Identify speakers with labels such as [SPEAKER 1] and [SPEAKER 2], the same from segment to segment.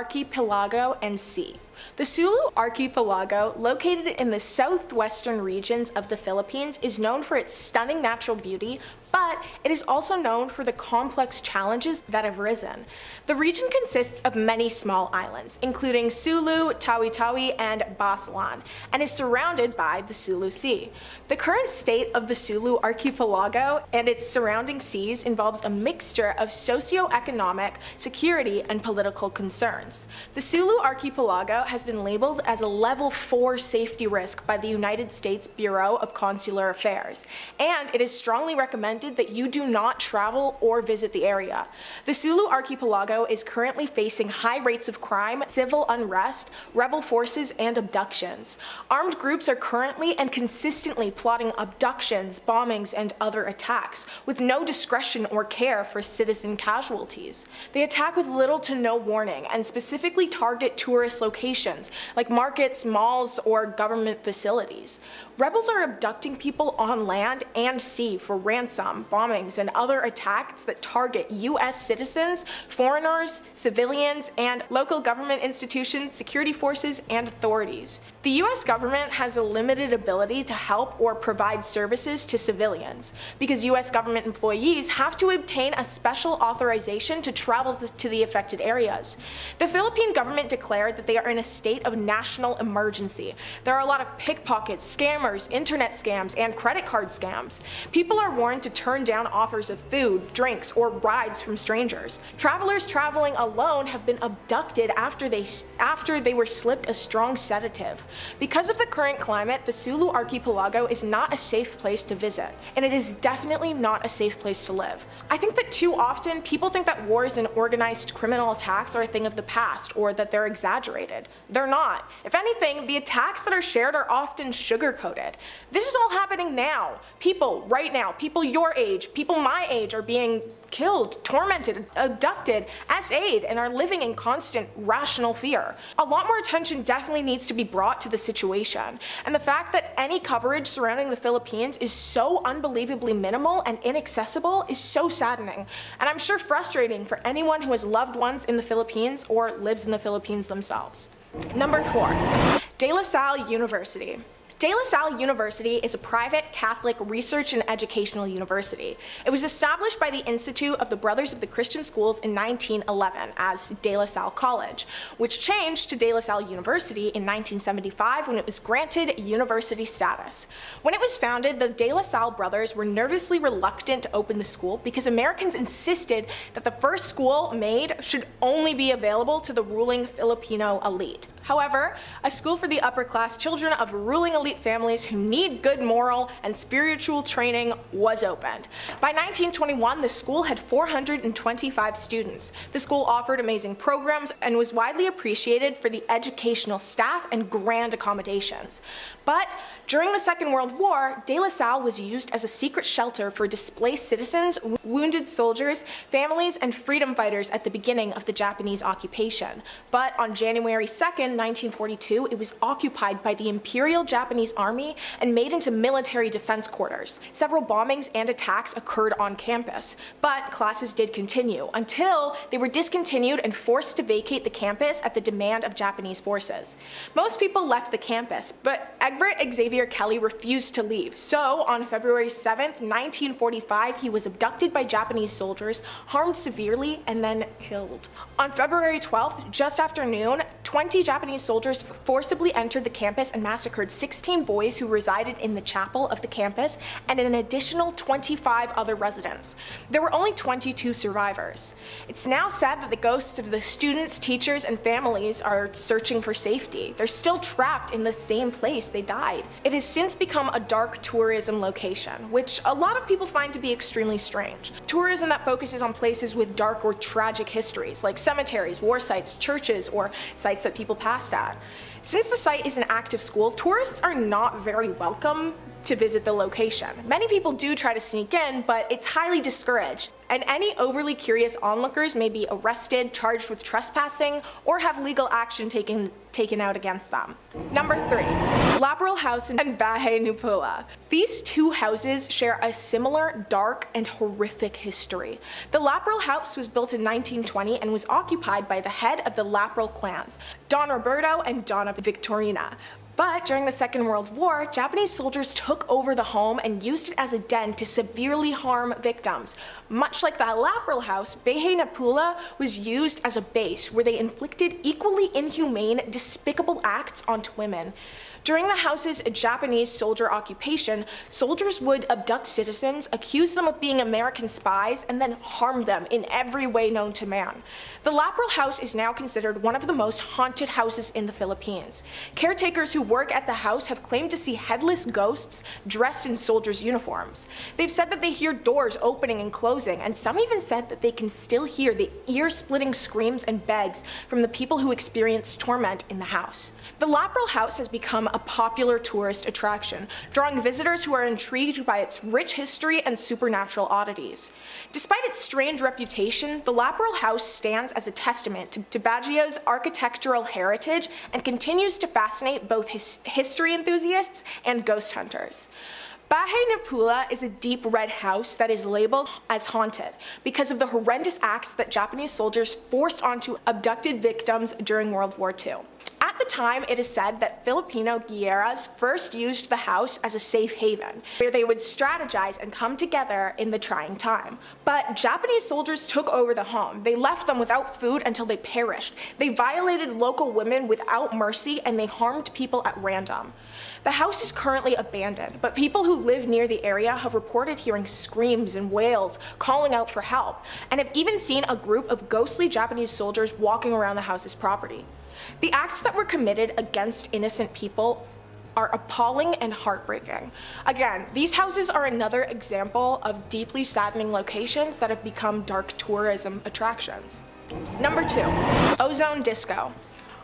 [SPEAKER 1] archipelago and sea. The Sulu archipelago, located in the southwestern regions of the Philippines, is known for its stunning natural beauty, but it is also known for the complex challenges that have risen. The region consists of many small islands, including Sulu, Tawi-Tawi, and Basilan, and is surrounded by the Sulu Sea. The current state of the Sulu archipelago and its surrounding seas involves a mixture of socio-economic, security, and political concerns. The Sulu archipelago has been labeled as a level 4 safety risk by the United States Bureau of Consular Affairs, and it is strongly recommended that you do not travel or visit the area. The Sulu archipelago is currently facing high rates of crime, civil unrest, rebel forces, and abductions. Armed groups are currently and consistently plotting abductions, bombings, and other attacks, with no discretion or care for citizen casualties. They attack with little to no warning and specifically target tourist locations like markets, malls, or government facilities. Rebels are abducting people on land and sea for ransom, bombings, and other attacks that target U.S. citizens, foreigners, civilians, and local government institutions, security forces, and authorities. The U.S. government has a limited ability to help or provide services to civilians because U.S. government employees have to obtain a special authorization to travel to the affected areas. The Philippine government declared that they are in a state of national emergency. There are a lot of pickpockets, scammers, internet scams, and credit card scams. People are warned to turn down offers of food, drinks, or rides from strangers. Travelers traveling alone have been abducted after they were slipped a strong sedative. Because of the current climate, the Sulu archipelago is not a safe place to visit, and it is definitely not a safe place to live. I think that too often people think that wars and organized criminal attacks are a thing of the past, or that they're exaggerated. They're not. If anything, the attacks that are shared are often sugar-coated. This is all happening now. People right now, people your age, people my age are being killed, tormented, abducted, essayed, and are living in constant rational fear. A lot more attention definitely needs to be brought to the situation, and the fact that any coverage surrounding the Philippines is so unbelievably minimal and inaccessible is so saddening, and I'm sure frustrating for anyone who has loved ones in the Philippines or lives in the Philippines themselves. Number 4. De La Salle University. De La Salle University is a private Catholic research and educational university. It was established by the Institute of the Brothers of the Christian Schools in 1911 as De La Salle College, which changed to De La Salle University in 1975 when it was granted university status. When it was founded, the De La Salle brothers were nervously reluctant to open the school because Americans insisted that the first school made should only be available to the ruling Filipino elite. However, a school for the upper-class children of ruling elite families who need good moral and spiritual training was opened. By 1921, the school had 425 students. The school offered amazing programs and was widely appreciated for the educational staff and grand accommodations. But during the Second World War, De La Salle was used as a secret shelter for displaced citizens, wounded soldiers, families, and freedom fighters at the beginning of the Japanese occupation. But on January 2nd, 1942, it was occupied by the Imperial Japanese Army and made into military defense quarters. Several bombings and attacks occurred on campus, but classes did continue until they were discontinued and forced to vacate the campus at the demand of Japanese forces. Most people left the campus, but Egbert Xavier Kelly refused to leave, so on February 7th, 1945, he was abducted by Japanese soldiers, harmed severely, and then killed. On February 12th, just after noon, 20 Japanese soldiers forcibly entered the campus and massacred 16 boys who resided in the chapel of the campus and an additional 25 other residents. There were only 22 survivors. It's now said that the ghosts of the students, teachers, and families are searching for safety. They're still trapped in the same place they died. It has since become a dark tourism location, which a lot of people find to be extremely strange. Tourism that focuses on places with dark or tragic histories, like cemeteries, war sites, churches, or sites that people passed at. Since the site is an active school, tourists are not very welcome to visit the location. Many people do try to sneak in, but it's highly discouraged, and any overly curious onlookers may be arrested, charged with trespassing, or have legal action taken out against them. Number 3, Laperal House and Bahay Nupula. These two houses share a similar dark and horrific history. The Laperal House was built in 1920 and was occupied by the head of the Laperal clans, Don Roberto and Donna Victorina. But during the Second World War, Japanese soldiers took over the home and used it as a den to severely harm victims. Much like the Laperal House, Bahay Nupula was used as a base where they inflicted equally inhumane, despicable acts onto women. During the house's Japanese soldier occupation, soldiers would abduct citizens, accuse them of being American spies, and then harm them in every way known to man. The Laperal House is now considered one of the most haunted houses in the Philippines. Caretakers who work at the house have claimed to see headless ghosts dressed in soldiers' uniforms. They've said that they hear doors opening and closing, and some even said that they can still hear the ear-splitting screams and begs from the people who experienced torment in the house. The Laperal House has become a popular tourist attraction, drawing visitors who are intrigued by its rich history and supernatural oddities. Despite its strange reputation, the Laperal House stands as a testament to Baguio's architectural heritage and continues to fascinate both history enthusiasts and ghost hunters. Bahay Nupula is a deep red house that is labeled as haunted because of the horrendous acts that Japanese soldiers forced onto abducted victims during World War II. At the time, it is said that Filipino guerrillas first used the house as a safe haven, where they would strategize and come together in the trying time. But Japanese soldiers took over the home. They left them without food until they perished. They violated local women without mercy, and they harmed people at random. The house is currently abandoned, but people who live near the area have reported hearing screams and wails calling out for help, and have even seen a group of ghostly Japanese soldiers walking around the house's property. The acts that were committed against innocent people are appalling and heartbreaking. Again, these houses are another example of deeply saddening locations that have become dark tourism attractions. Number 2, Ozone Disco.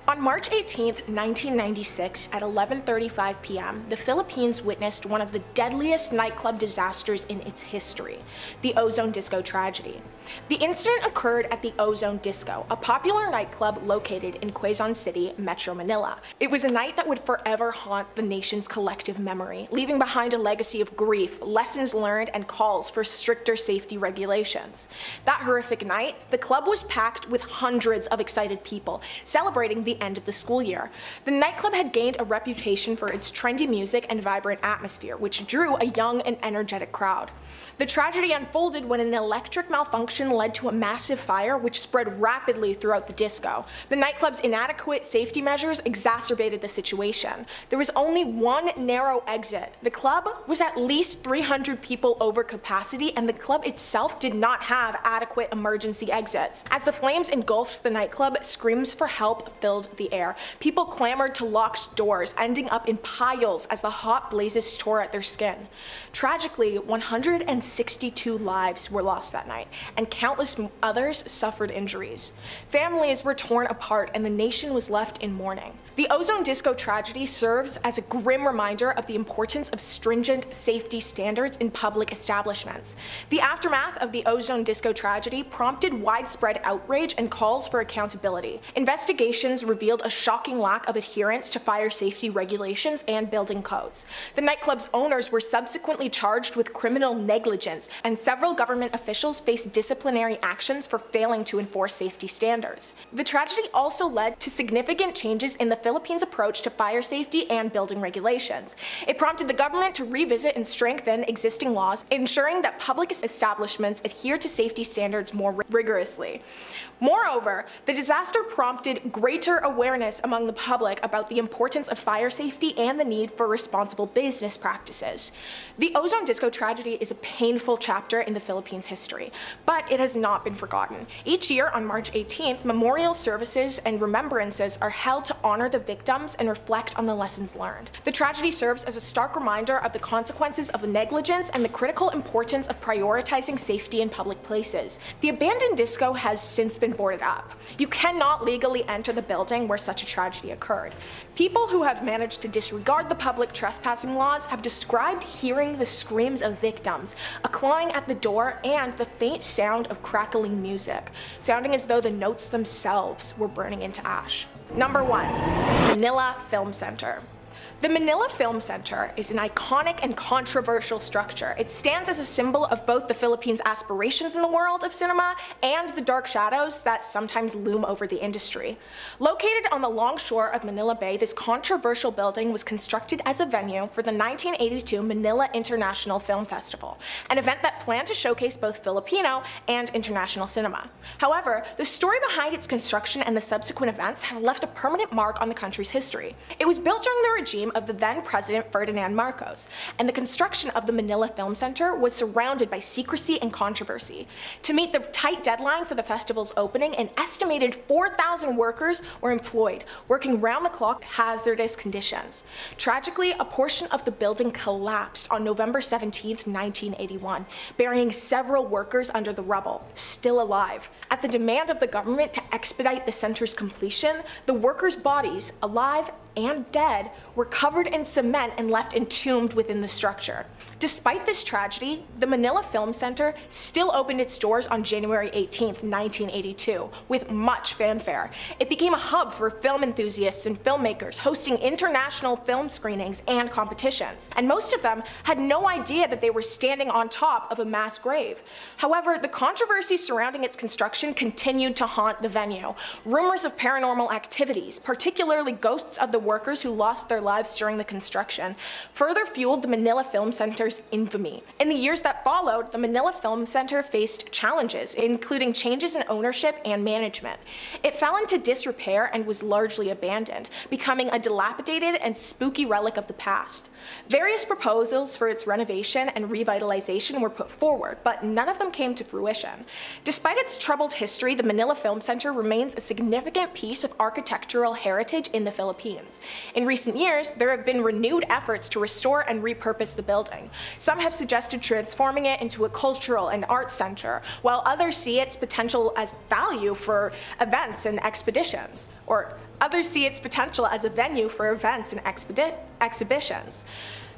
[SPEAKER 1] On March 18, 1996, at 11:35 p.m., the Philippines witnessed one of the deadliest nightclub disasters in its history, the Ozone Disco tragedy. The incident occurred at the Ozone Disco, a popular nightclub located in Quezon City, Metro Manila. It was a night that would forever haunt the nation's collective memory, leaving behind a legacy of grief, lessons learned, and calls for stricter safety regulations. That horrific night, the club was packed with hundreds of excited people, celebrating the end of the school year. The nightclub had gained a reputation for its trendy music and vibrant atmosphere, which drew a young and energetic crowd. The tragedy unfolded when an electric malfunction led to a massive fire which spread rapidly throughout the disco. The nightclub's inadequate safety measures exacerbated the situation. There was only one narrow exit. The club was at least 300 people over capacity, and the club itself did not have adequate emergency exits. As the flames engulfed the nightclub, screams for help filled the air. People clamored to locked doors, ending up in piles as the hot blazes tore at their skin. Tragically, 162 lives were lost that night, and countless others suffered injuries. Families were torn apart, and the nation was left in mourning. The Ozone Disco tragedy serves as a grim reminder of the importance of stringent safety standards in public establishments. The aftermath of the Ozone Disco tragedy prompted widespread outrage and calls for accountability. Investigations revealed a shocking lack of adherence to fire safety regulations and building codes. The nightclub's owners were subsequently charged with criminal negligence, and several government officials faced disciplinary actions for failing to enforce safety standards. The tragedy also led to significant changes in the Philippines' approach to fire safety and building regulations. It prompted the government to revisit and strengthen existing laws, ensuring that public establishments adhere to safety standards more rigorously. Moreover, the disaster prompted greater awareness among the public about the importance of fire safety and the need for responsible business practices. The Ozone Disco tragedy is a painful chapter in the Philippines' history, but it has not been forgotten. Each year on March 18th, memorial services and remembrances are held to honor the victims and reflect on the lessons learned. The tragedy serves as a stark reminder of the consequences of negligence and the critical importance of prioritizing safety in public places. The abandoned disco has since been boarded up. You cannot legally enter the building where such a tragedy occurred. People who have managed to disregard the public trespassing laws have described hearing the screams of victims, a clawing at the door, and the faint sound of crackling music, sounding as though the notes themselves were burning into ash. Number 1. Manila Film Center. The Manila Film Center is an iconic and controversial structure. It stands as a symbol of both the Philippines' aspirations in the world of cinema and the dark shadows that sometimes loom over the industry. Located on the longshore of Manila Bay, this controversial building was constructed as a venue for the 1982 Manila International Film Festival, an event that planned to showcase both Filipino and international cinema. However, the story behind its construction and the subsequent events have left a permanent mark on the country's history. It was built during the regime of the then President Ferdinand Marcos, and the construction of the Manila Film Center was surrounded by secrecy and controversy. To meet the tight deadline for the festival's opening, an estimated 4,000 workers were employed, working round-the-clock in hazardous conditions. Tragically, a portion of the building collapsed on November 17, 1981, burying several workers under the rubble, still alive. At the demand of the government to expedite the center's completion, the workers' bodies, alive and dead, were covered in cement and left entombed within the structure. Despite this tragedy, the Manila Film Center still opened its doors on January 18, 1982, with much fanfare. It became a hub for film enthusiasts and filmmakers, hosting international film screenings and competitions, and most of them had no idea that they were standing on top of a mass grave. However, the controversy surrounding its construction continued to haunt the venue. Rumors of paranormal activities, particularly ghosts of the workers who lost their lives during the construction, further fueled the Manila Film Center's infamy. In the years that followed, the Manila Film Center faced challenges, including changes in ownership and management. It fell into disrepair and was largely abandoned, becoming a dilapidated and spooky relic of the past. Various proposals for its renovation and revitalization were put forward, but none of them came to fruition. Despite its troubled history, the Manila Film Center remains a significant piece of architectural heritage in the Philippines. In recent years, there have been renewed efforts to restore and repurpose the building. Some have suggested transforming it into a cultural and arts center, while others see its potential as value for events and expeditions, or others see its potential as a venue for events and exhibitions.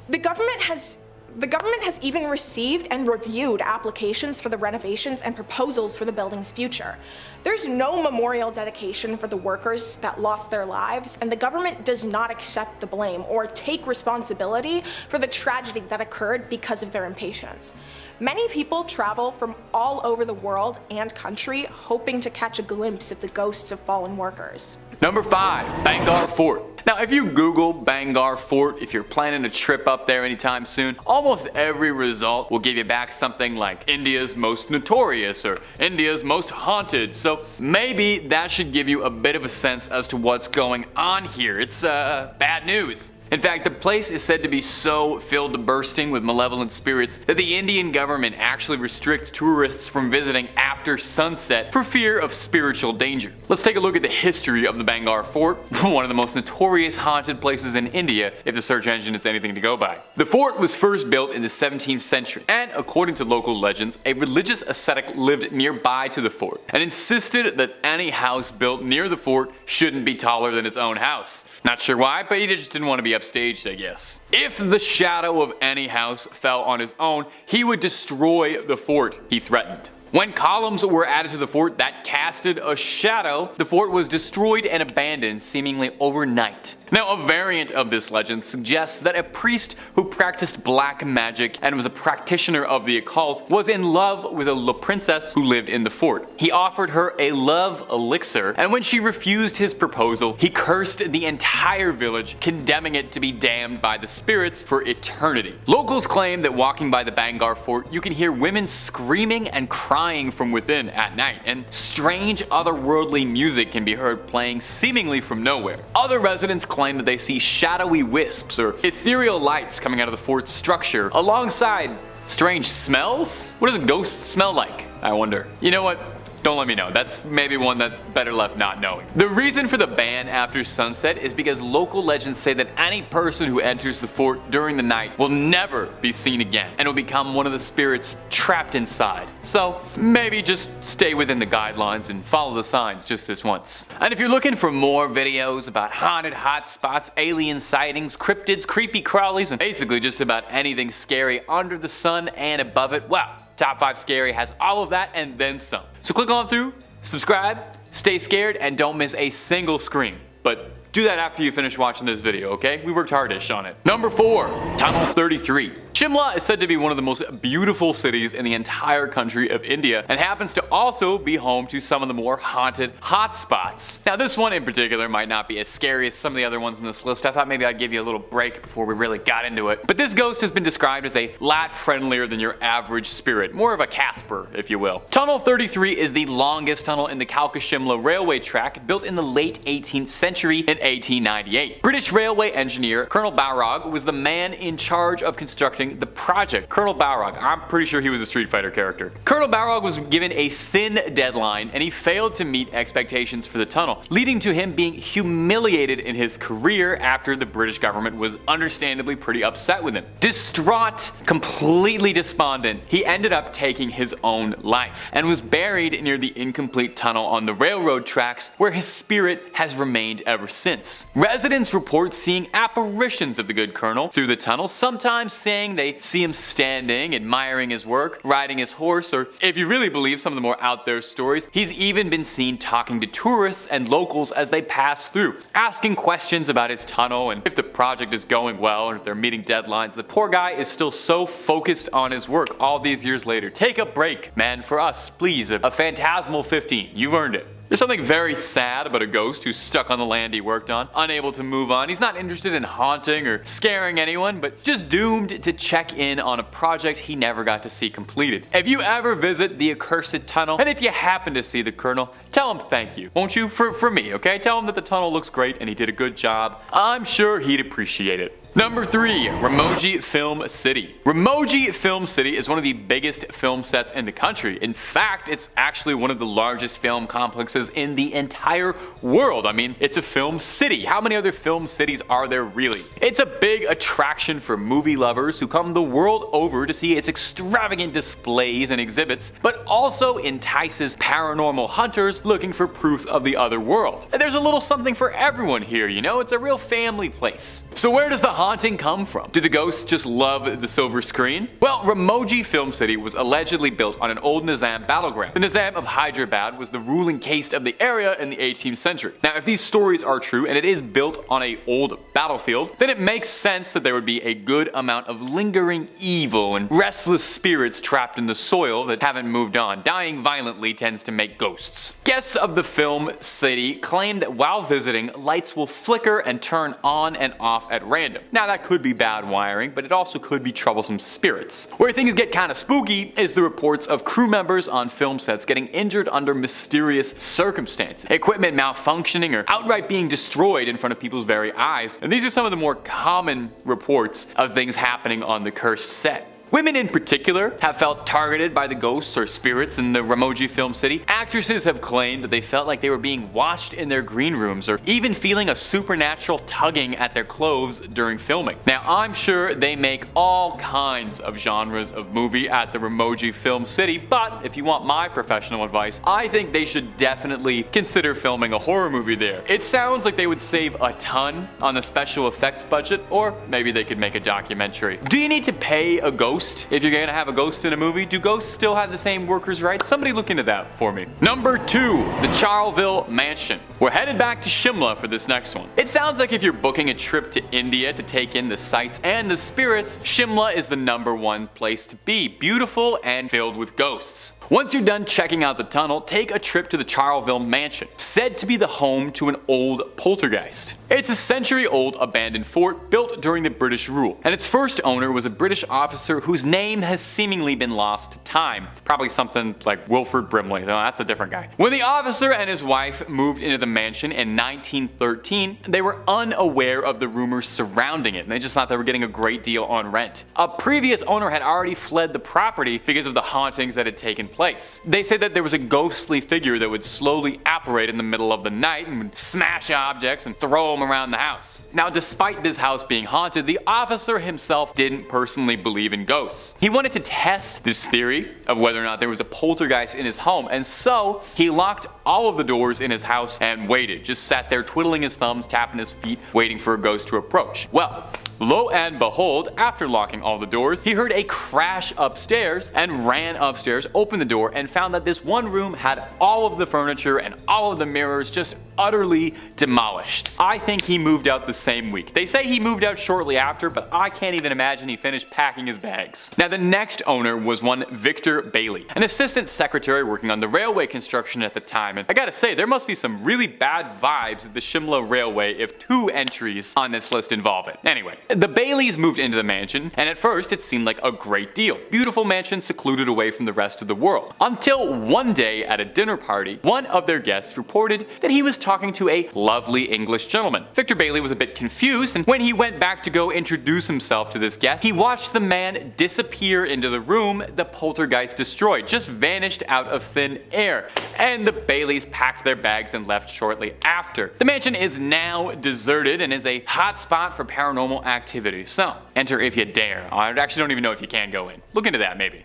[SPEAKER 1] The government has even received and reviewed applications for the renovations and proposals for the building's future. There's no memorial dedication for the workers that lost their lives, and the government does not accept the blame or take responsibility for the tragedy that occurred because of their impatience. Many people travel from all over the world and country hoping to catch a glimpse of the ghosts of fallen workers.
[SPEAKER 2] Number 5. Bhangarh Fort. Now, if you Google Bhangarh Fort, if you're planning a trip up there anytime soon, almost every result will give you back something like India's most notorious or India's most haunted, so maybe that should give you a bit of a sense as to what's going on here. It's bad news. In fact, the place is said to be so filled to bursting with malevolent spirits that the Indian government actually restricts tourists from visiting after sunset for fear of spiritual danger. Let's take a look at the history of the Bhangarh Fort, one of the most notorious haunted places in India if the search engine is anything to go by. The fort was first built in the 17th century, and according to local legends, a religious ascetic lived nearby to the fort and insisted that any house built near the fort shouldn't be taller than its own house. Not sure why, but he just didn't want to be upstaged, I guess. If the shadow of any house fell on his own, he would destroy the fort, he threatened. When columns were added to the fort that casted a shadow, the fort was destroyed and abandoned seemingly overnight. Now, a variant of this legend suggests that a priest who practiced black magic and was a practitioner of the occult was in love with a princess who lived in the fort. He offered her a love elixir, and when she refused his proposal, he cursed the entire village, condemning it to be damned by the spirits for eternity. Locals claim that walking by the Bhangarh Fort, you can hear women screaming and crying from within at night, and strange otherworldly music can be heard playing seemingly from nowhere. Other residents claim that they see shadowy wisps or ethereal lights coming out of the fort's structure alongside Strange smells? What does a ghost smell like, I wonder? You know what? Don't let me know. That's maybe one that's better left not knowing. The reason for the ban after sunset is because local legends say that any person who enters the fort during the night will never be seen again and will become one of the spirits trapped inside. So maybe just stay within the guidelines and follow the signs just this once. And if you're looking for more videos about haunted hotspots, alien sightings, cryptids, creepy crawlies, and basically just about anything scary under the sun and above it, well, Top 5 Scary has all of that and then some. So click on through, subscribe, stay scared, and don't miss a single scream. But do that after you finish watching this video, okay? We worked hardish on it. Number 4, Tunnel 33. Shimla is said to be one of the most beautiful cities in the entire country of India and happens to also be home to some of the more haunted hotspots. Now this one in particular might not be as scary as some of the other ones in this list. I thought maybe I'd give you a little break before we really got into it. But this ghost has been described as a lot friendlier than your average spirit, more of a Casper, if you will. Tunnel 33 is the longest tunnel in the Kalka-Shimla railway track, built in the late 18th century in 1898. British railway engineer Colonel Balrog was the man in charge of constructing the project. Colonel Balrog, I'm pretty sure he was a Street Fighter character. Colonel Balrog was given a thin deadline and he failed to meet expectations for the tunnel, leading to him being humiliated in his career after the British government was understandably pretty upset with him. Distraught, completely despondent, he ended up taking his own life and was buried near the incomplete tunnel on the railroad tracks, where his spirit has remained ever since. Residents report seeing apparitions of the good colonel through the tunnel, sometimes saying they see him standing, admiring his work, riding his horse, or if you really believe some of the more out there stories, he's even been seen talking to tourists and locals as they pass through, asking questions about his tunnel and if the project is going well and if they're meeting deadlines. The poor guy is still so focused on his work all these years later. Take a break, man, for us, please. A phantasmal 15. You've earned it. There's something very sad about a ghost who's stuck on the land he worked on, unable to move on. He's not interested in haunting or scaring anyone, but just doomed to check in on a project he never got to see completed. If you ever visit the accursed tunnel, and if you happen to see the colonel, tell him thank you, won't you? For me, okay? Tell him that the tunnel looks great and he did a good job. I'm sure he'd appreciate it. Number 3, Ramoji Film City. Ramoji Film City is one of the biggest film sets in the country. In fact, it's actually one of the largest film complexes in the entire world. I mean, it's a film city. How many other film cities are there really? It's a big attraction for movie lovers who come the world over to see its extravagant displays and exhibits, but also entices paranormal hunters looking for proof of the other world. And there's a little something for everyone here, you know? It's a real family place. So where does the haunting come from? Do the ghosts just love the silver screen? Well, Ramoji Film City was allegedly built on an old Nizam battleground. The Nizam of Hyderabad was the ruling caste of the area in the 18th century. Now, if these stories are true and it is built on an old battlefield, then it makes sense that there would be a good amount of lingering evil and restless spirits trapped in the soil that haven't moved on. Dying violently tends to make ghosts. Guests of the film city claim that while visiting, lights will flicker and turn on and off at random. Now that could be bad wiring, but it also could be troublesome spirits. Where things get kinda spooky is the reports of crew members on film sets getting injured under mysterious circumstances, equipment malfunctioning, or outright being destroyed in front of people's very eyes. And these are some of the more common reports of things happening on the cursed set. Women in particular have felt targeted by the ghosts or spirits in the Ramoji Film City. Actresses have claimed that they felt like they were being watched in their green rooms, or even feeling a supernatural tugging at their clothes during filming. Now, I'm sure they make all kinds of genres of movie at the Ramoji Film City, but if you want my professional advice, I think they should definitely consider filming a horror movie there. It sounds like they would save a ton on the special effects budget, or maybe they could make a documentary. Do you need to pay a ghost if you're gonna have a ghost in a movie? Do ghosts still have the same workers' rights? Somebody look into that for me. Number 2, the Charleville Mansion. We're headed back to Shimla for this next one. It sounds like if you're booking a trip to India to take in the sights and the spirits, Shimla is the #1 place to be. Beautiful and filled with ghosts. Once you're done checking out the tunnel, take a trip to the Charleville Mansion, said to be the home to an old poltergeist. It's a century-old abandoned fort built during the British rule, and its first owner was a British officer who whose name has seemingly been lost to time. Probably something like Wilford Brimley, though that's a different guy. When the officer and his wife moved into the mansion in 1913, they were unaware of the rumors surrounding it, and they just thought they were getting a great deal on rent. A previous owner had already fled the property because of the hauntings that had taken place. They say that there was a ghostly figure that would slowly apparate in the middle of the night and would smash objects and throw them around the house. Now, despite this house being haunted, the officer himself didn't personally believe in ghosts. He wanted to test this theory of whether or not there was a poltergeist in his home, and so he locked all of the doors in his house and waited, just sat there twiddling his thumbs, tapping his feet, waiting for a ghost to approach. Well, lo and behold, after locking all the doors, he heard a crash upstairs and ran upstairs, opened the door, and found that this one room had all of the furniture and all of the mirrors just utterly demolished. I think he moved out the same week. They say he moved out shortly after, but I can't even imagine he finished packing his bags. Now, the next owner was one Victor Bailey, an assistant secretary working on the railway construction at the time, and I gotta say, there must be some really bad vibes at the Shimla Railway if 2 entries on this list involve it. Anyway, the Baileys moved into the mansion, and at first it seemed like a great deal. Beautiful mansion secluded away from the rest of the world. Until one day at a dinner party, one of their guests reported that he was talking to a lovely English gentleman. Victor Bailey was a bit confused, and when he went back to go introduce himself to this guest, he watched the man disappear into the room the poltergeist destroyed, just vanished out of thin air, and the Baileys packed their bags and left shortly after. The mansion is now deserted and is a hotspot for paranormal activity, so enter if you dare. I actually don't even know if you can go in. Look into that maybe.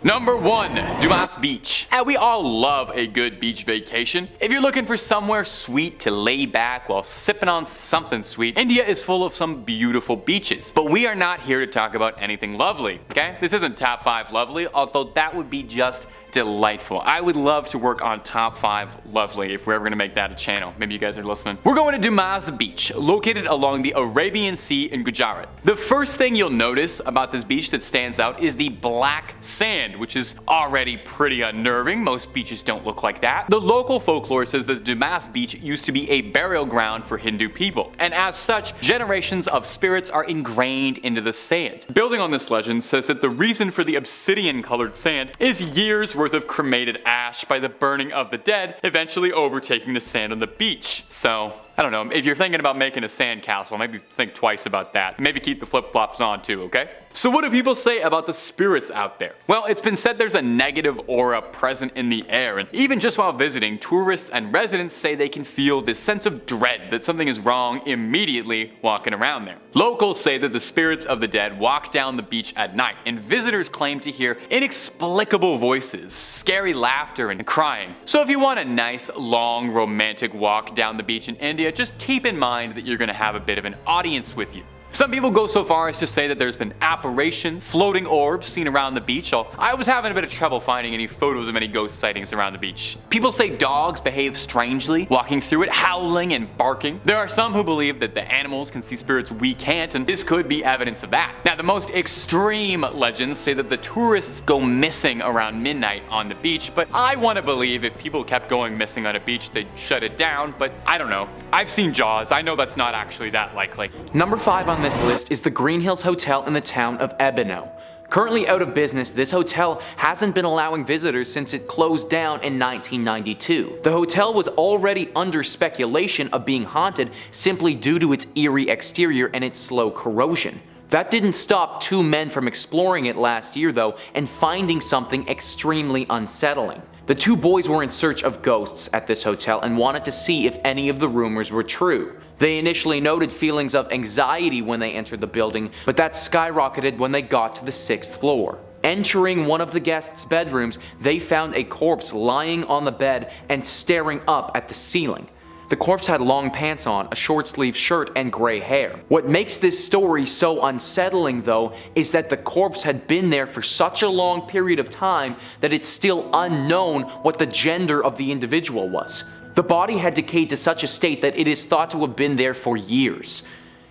[SPEAKER 2] Number 1. Dumas Beach. And we all love a good beach vacation. If you're looking for somewhere sweet to lay back while sipping on something sweet, India is full of some beautiful beaches. But we are not here to talk about anything lovely, okay? This isn't top 5 lovely, although that would be just delightful. I would love to work on top 5 lovely if we're ever gonna make that a channel. Maybe you guys are listening. We're going to Dumas Beach, located along the Arabian Sea in Gujarat. The first thing you'll notice about this beach that stands out is the black sand, which is already pretty unnerving. Most beaches don't look like that. The local folklore says that Dumas Beach used to be a burial ground for Hindu people, and as such, generations of spirits are ingrained into the sand. Building on this legend says that the reason for the obsidian-colored sand is years worth of cremated ash by the burning of the dead, eventually overtaking the sand on the beach. So, I don't know, if you're thinking about making a sand castle, maybe think twice about that. Maybe keep the flip-flops on too, okay? So what do people say about the spirits out there? Well, it's been said there's a negative aura present in the air, and even just while visiting, tourists and residents say they can feel this sense of dread that something is wrong immediately walking around there. Locals say that the spirits of the dead walk down the beach at night, and visitors claim to hear inexplicable voices, scary laughter, and crying. So if you want a nice, long, romantic walk down the beach in India, just keep in mind that you're gonna have a bit of an audience with you. Some people go so far as to say that there's been apparition, floating orbs seen around the beach, so I was having a bit of trouble finding any photos of any ghost sightings around the beach. People say dogs behave strangely, walking through it, howling and barking. There are some who believe that the animals can see spirits we can't, and this could be evidence of that. Now, the most extreme legends say that the tourists go missing around midnight on the beach, but I want to believe if people kept going missing on a beach, they'd shut it down, but I don't know. I've seen Jaws, I know that's not actually that likely.
[SPEAKER 3] Number 5 on this list is the Green Hills Hotel in the town of Ebino. Currently out of business, this hotel hasn't been allowing visitors since it closed down in 1992. The hotel was already under speculation of being haunted simply due to its eerie exterior and its slow corrosion. That didn't stop 2 men from exploring it last year though, and finding something extremely unsettling. The 2 boys were in search of ghosts at this hotel and wanted to see if any of the rumors were true. They initially noted feelings of anxiety when they entered the building, but that skyrocketed when they got to the 6th floor. Entering one of the guests' bedrooms, they found a corpse lying on the bed and staring up at the ceiling. The corpse had long pants on, a short-sleeved shirt, and gray hair. What makes this story so unsettling though is that the corpse had been there for such a long period of time that it's still unknown what the gender of the individual was. The body had decayed to such a state that it is thought to have been there for years.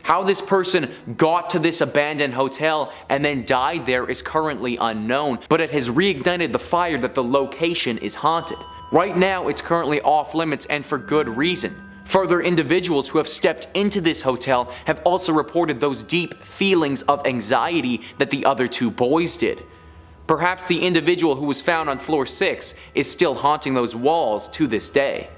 [SPEAKER 3] How this person got to this abandoned hotel and then died there is currently unknown, but it has reignited the fire that the location is haunted. Right now, it's currently off limits and for good reason. Further, individuals who have stepped into this hotel have also reported those deep feelings of anxiety that the other two boys did. Perhaps the individual who was found on floor 6 is still haunting those walls to this day.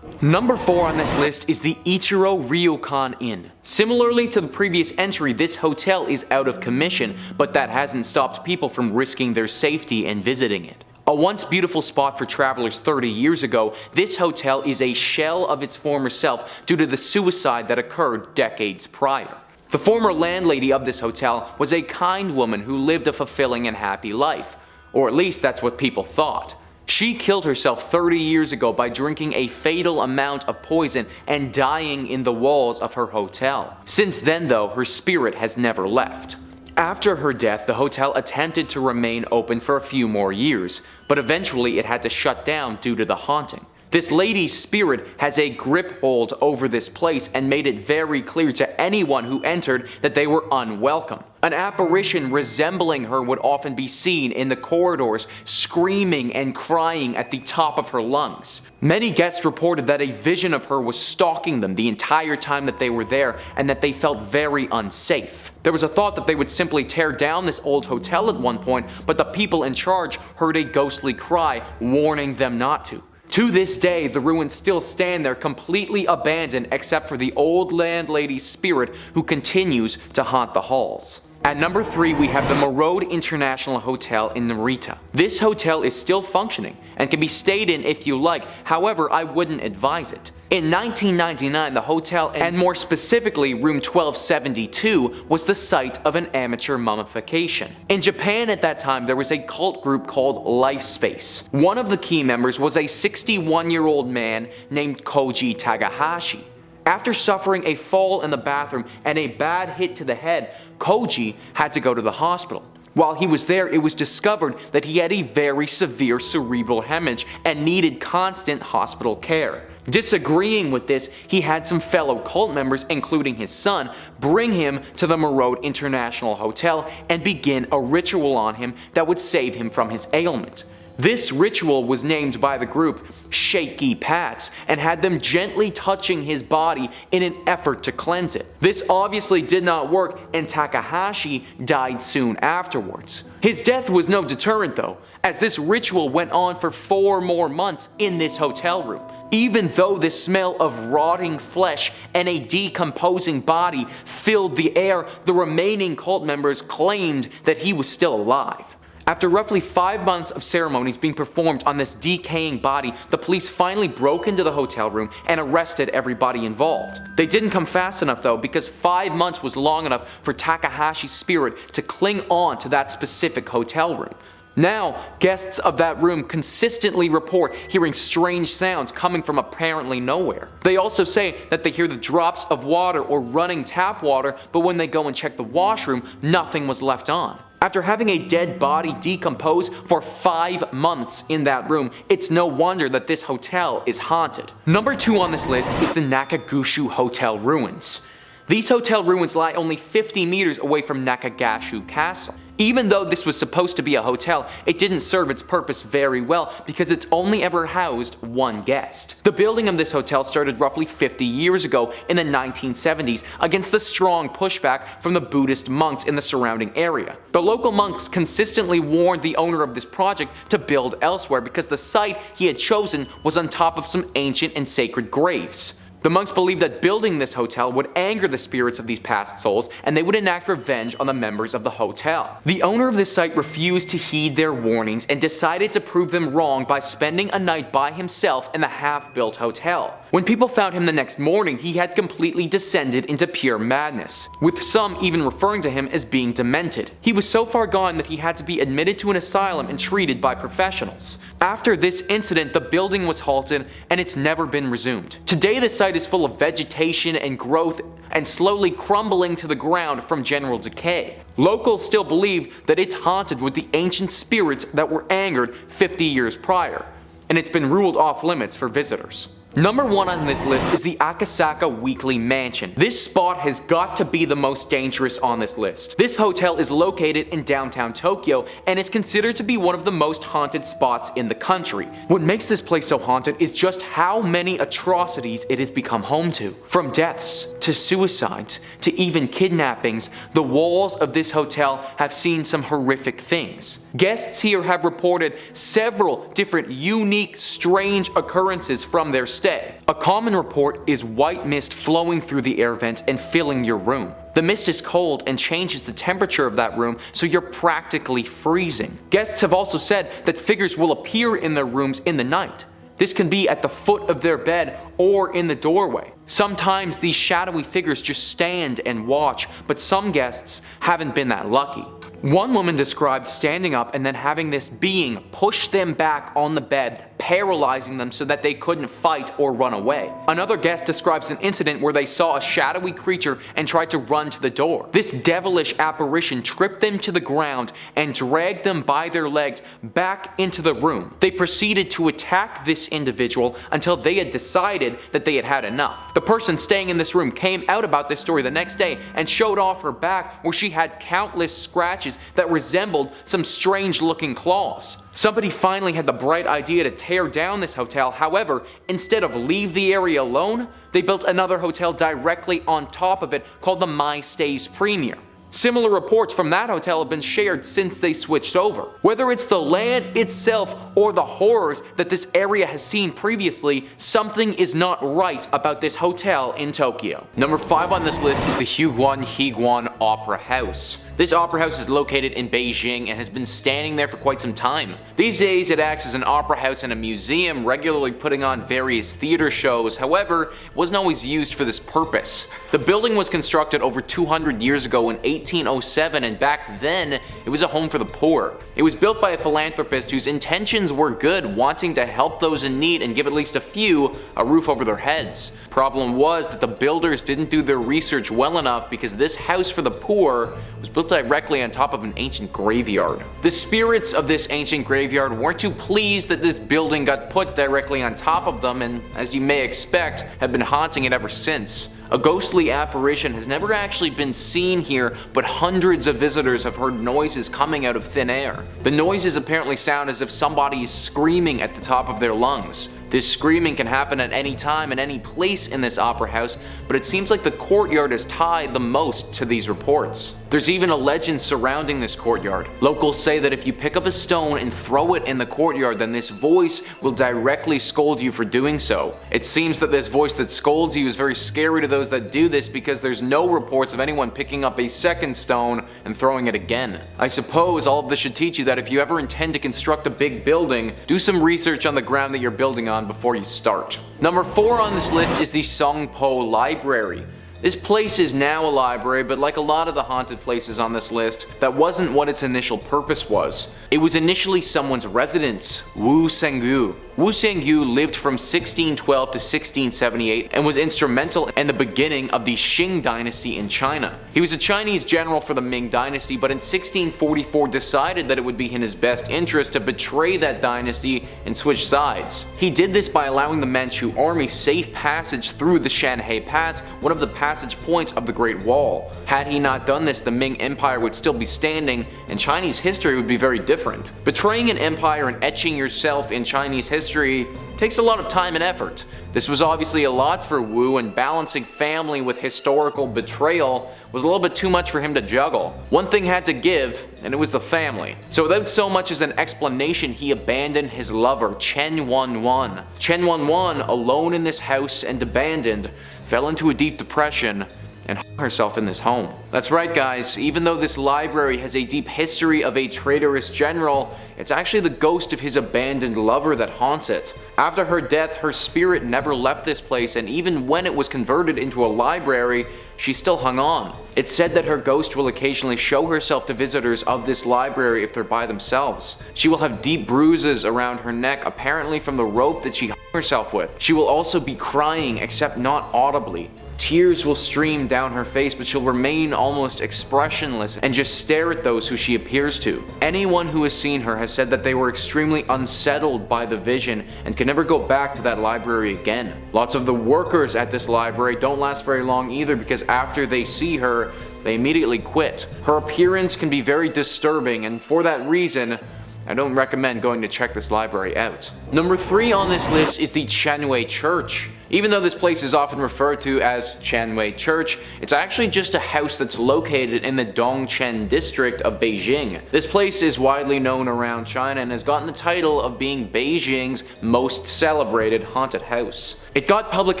[SPEAKER 3] Number 4 on this list is the Ichiro Ryukyu Inn. Similarly to the previous entry, this hotel is out of commission, but that hasn't stopped people from risking their safety and visiting it. A once beautiful spot for travelers 30 years ago, this hotel is a shell of its former self due to the suicide that occurred decades prior. The former landlady of this hotel was a kind woman who lived a fulfilling and happy life, or at least that's what people thought. She killed herself 30 years ago by drinking a fatal amount of poison and dying in the walls of her hotel. Since then though, her spirit has never left. After her death, the hotel attempted to remain open for a few more years, but eventually it had to shut down due to the haunting. This lady's spirit has a grip hold over this place and made it very clear to anyone who entered that they were unwelcome. An apparition resembling her would often be seen in the corridors, screaming and crying at the top of her lungs. Many guests reported that a vision of her was stalking them the entire time that they were there and that they felt very unsafe. There was a thought that they would simply tear down this old hotel at one point, but the people in charge heard a ghostly cry warning them not to. To this day, the ruins still stand there completely abandoned except for the old landlady's spirit who continues to haunt the halls. At number 3, we have the Marroad International Hotel in Narita. This hotel is still functioning and can be stayed in if you like, however I wouldn't advise it. In 1999, the hotel, and more specifically room 1272, was the site of an amateur mummification. In Japan at that time, there was a cult group called Lifespace. One of the key members was a 61-year-old man named Koji Takahashi. After suffering a fall in the bathroom and a bad hit to the head, Koji had to go to the hospital. While he was there, it was discovered that he had a very severe cerebral hemorrhage and needed constant hospital care. Disagreeing with this, he had some fellow cult members, including his son, bring him to the Marroad International Hotel and begin a ritual on him that would save him from his ailment. This ritual was named by the group Shaky Pats and had them gently touching his body in an effort to cleanse it. This obviously did not work and Takahashi died soon afterwards. His death was no deterrent though, as this ritual went on for 4 more months in this hotel room. Even though the smell of rotting flesh and a decomposing body filled the air, the remaining cult members claimed that he was still alive. After roughly 5 months of ceremonies being performed on this decaying body, the police finally broke into the hotel room and arrested everybody involved. They didn't come fast enough though, because 5 months was long enough for Takahashi's spirit to cling on to that specific hotel room. Now, guests of that room consistently report hearing strange sounds coming from apparently nowhere. They also say that they hear the drops of water or running tap water, but when they go and check the washroom, nothing was left on. After having a dead body decompose for 5 months in that room, it's no wonder that this hotel is haunted. Number 2 on this list is the Nakagusuku Hotel ruins. These hotel ruins lie only 50 meters away from Nakagusuku Castle. Even though this was supposed to be a hotel, it didn't serve its purpose very well because it's only ever housed 1 guest. The building of this hotel started roughly 50 years ago in the 1970s against the strong pushback from the Buddhist monks in the surrounding area. The local monks consistently warned the owner of this project to build elsewhere because the site he had chosen was on top of some ancient and sacred graves. The monks believed that building this hotel would anger the spirits of these past souls and they would enact revenge on the members of the hotel. The owner of this site refused to heed their warnings and decided to prove them wrong by spending a night by himself in the half-built hotel. When people found him the next morning, he had completely descended into pure madness, with some even referring to him as being demented. He was so far gone that he had to be admitted to an asylum and treated by professionals. After this incident, the building was halted and it's never been resumed. Today the site is full of vegetation and growth and slowly crumbling to the ground from general decay. Locals still believe that it's haunted with the ancient spirits that were angered 50 years prior, and it's been ruled off limits for visitors. Number 1 on this list is the Akasaka Weekly Mansion. This spot has got to be the most dangerous on this list. This hotel is located in downtown Tokyo and is considered to be one of the most haunted spots in the country. What makes this place so haunted is just how many atrocities it has become home to. From deaths, to suicides, to even kidnappings, the walls of this hotel have seen some horrific things. Guests here have reported several different unique, strange occurrences from their stay. A common report is white mist flowing through the air vents and filling your room. The mist is cold and changes the temperature of that room, so you're practically freezing. Guests have also said that figures will appear in their rooms in the night. This can be at the foot of their bed or in the doorway. Sometimes these shadowy figures just stand and watch, but some guests haven't been that lucky. One woman described standing up and then having this being push them back on the bed, paralyzing them so that they couldn't fight or run away. Another guest describes an incident where they saw a shadowy creature and tried to run to the door. This devilish apparition tripped them to the ground and dragged them by their legs back into the room. They proceeded to attack this individual until they had decided that they had had enough. The person staying in this room came out about this story the next day and showed off her back where she had countless scratches that resembled some strange looking claws. Somebody finally had the bright idea to tear down this hotel. However, instead of leave the area alone, they built another hotel directly on top of it called the My Stays Premier. Similar reports from that hotel have been shared since they switched over. Whether it's the land itself or the horrors that this area has seen previously, something is not right about this hotel in Tokyo. Number 5 on this list is the Huiguan Opera House. This opera house is located in Beijing and has been standing there for quite some time. These days it acts as an opera house and a museum, regularly putting on various theater shows. However, it wasn't always used for this purpose. The building was constructed over 200 years ago in 1807, and back then it was a home for the poor. It was built by a philanthropist whose intentions were good, wanting to help those in need and give at least a few a roof over their heads. Problem was that the builders didn't do their research well enough, because this house for the poor was built directly on top of an ancient graveyard. The spirits of this ancient graveyard weren't too pleased that this building got put directly on top of them, and as you may expect, have been haunting it ever since. A ghostly apparition has never actually been seen here, but hundreds of visitors have heard noises coming out of thin air. The noises apparently sound as if somebody is screaming at the top of their lungs. This screaming can happen at any time and any place in this opera house, but it seems like the courtyard is tied the most to these reports. There's even a legend surrounding this courtyard. Locals say that if you pick up a stone and throw it in the courtyard, then this voice will directly scold you for doing so. It seems that this voice that scolds you is very scary to those that do this, because there's no reports of anyone picking up a second stone and throwing it again. I suppose all of this should teach you that if you ever intend to construct a big building, do some research on the ground that you're building on before you start. Number 4 on this list is the Songpo Library. This place is now a library, but like a lot of the haunted places on this list, that wasn't what its initial purpose was. It was initially someone's residence, Wu Sengyu. Wu Sengyu lived from 1612 to 1678 and was instrumental in the beginning of the Qing dynasty in China. He was a Chinese general for the Ming dynasty, but in 1644 decided that it would be in his best interest to betray that dynasty and switch sides. He did this by allowing the Manchu army safe passage through the Shanhai Pass, one of the passage points of the Great Wall. Had he not done this, the Ming Empire would still be standing, and Chinese history would be very different. Betraying an empire and etching yourself in Chinese history takes a lot of time and effort. This was obviously a lot for Wu, and balancing family with historical betrayal was a little bit too much for him to juggle. One thing had to give, and it was the family. So without so much as an explanation, he abandoned his lover, Chen Wanwan. Chen Wanwan, alone in this house and abandoned, fell into a deep depression and hung herself in this home. That's right, guys, even though this library has a deep history of a traitorous general, it's actually the ghost of his abandoned lover that haunts it. After her death, her spirit never left this place, and even when it was converted into a library, she still hung on. It's said that her ghost will occasionally show herself to visitors of this library if they're by themselves. She will have deep bruises around her neck, apparently from the rope that she hung herself with. She will also be crying, except not audibly. Tears will stream down her face, but she'll remain almost expressionless and just stare at those who she appears to. Anyone who has seen her has said that they were extremely unsettled by the vision and can never go back to that library again. Lots of the workers at this library don't last very long either, because after they see her, they immediately quit. Her appearance can be very disturbing, and for that reason, I don't recommend going to check this library out. Number 3 on this list is the Chaonei Church. Even though this place is often referred to as Chaonei Church, it's actually just a house that's located in the Dongchen district of Beijing. This place is widely known around China and has gotten the title of being Beijing's most celebrated haunted house. It got public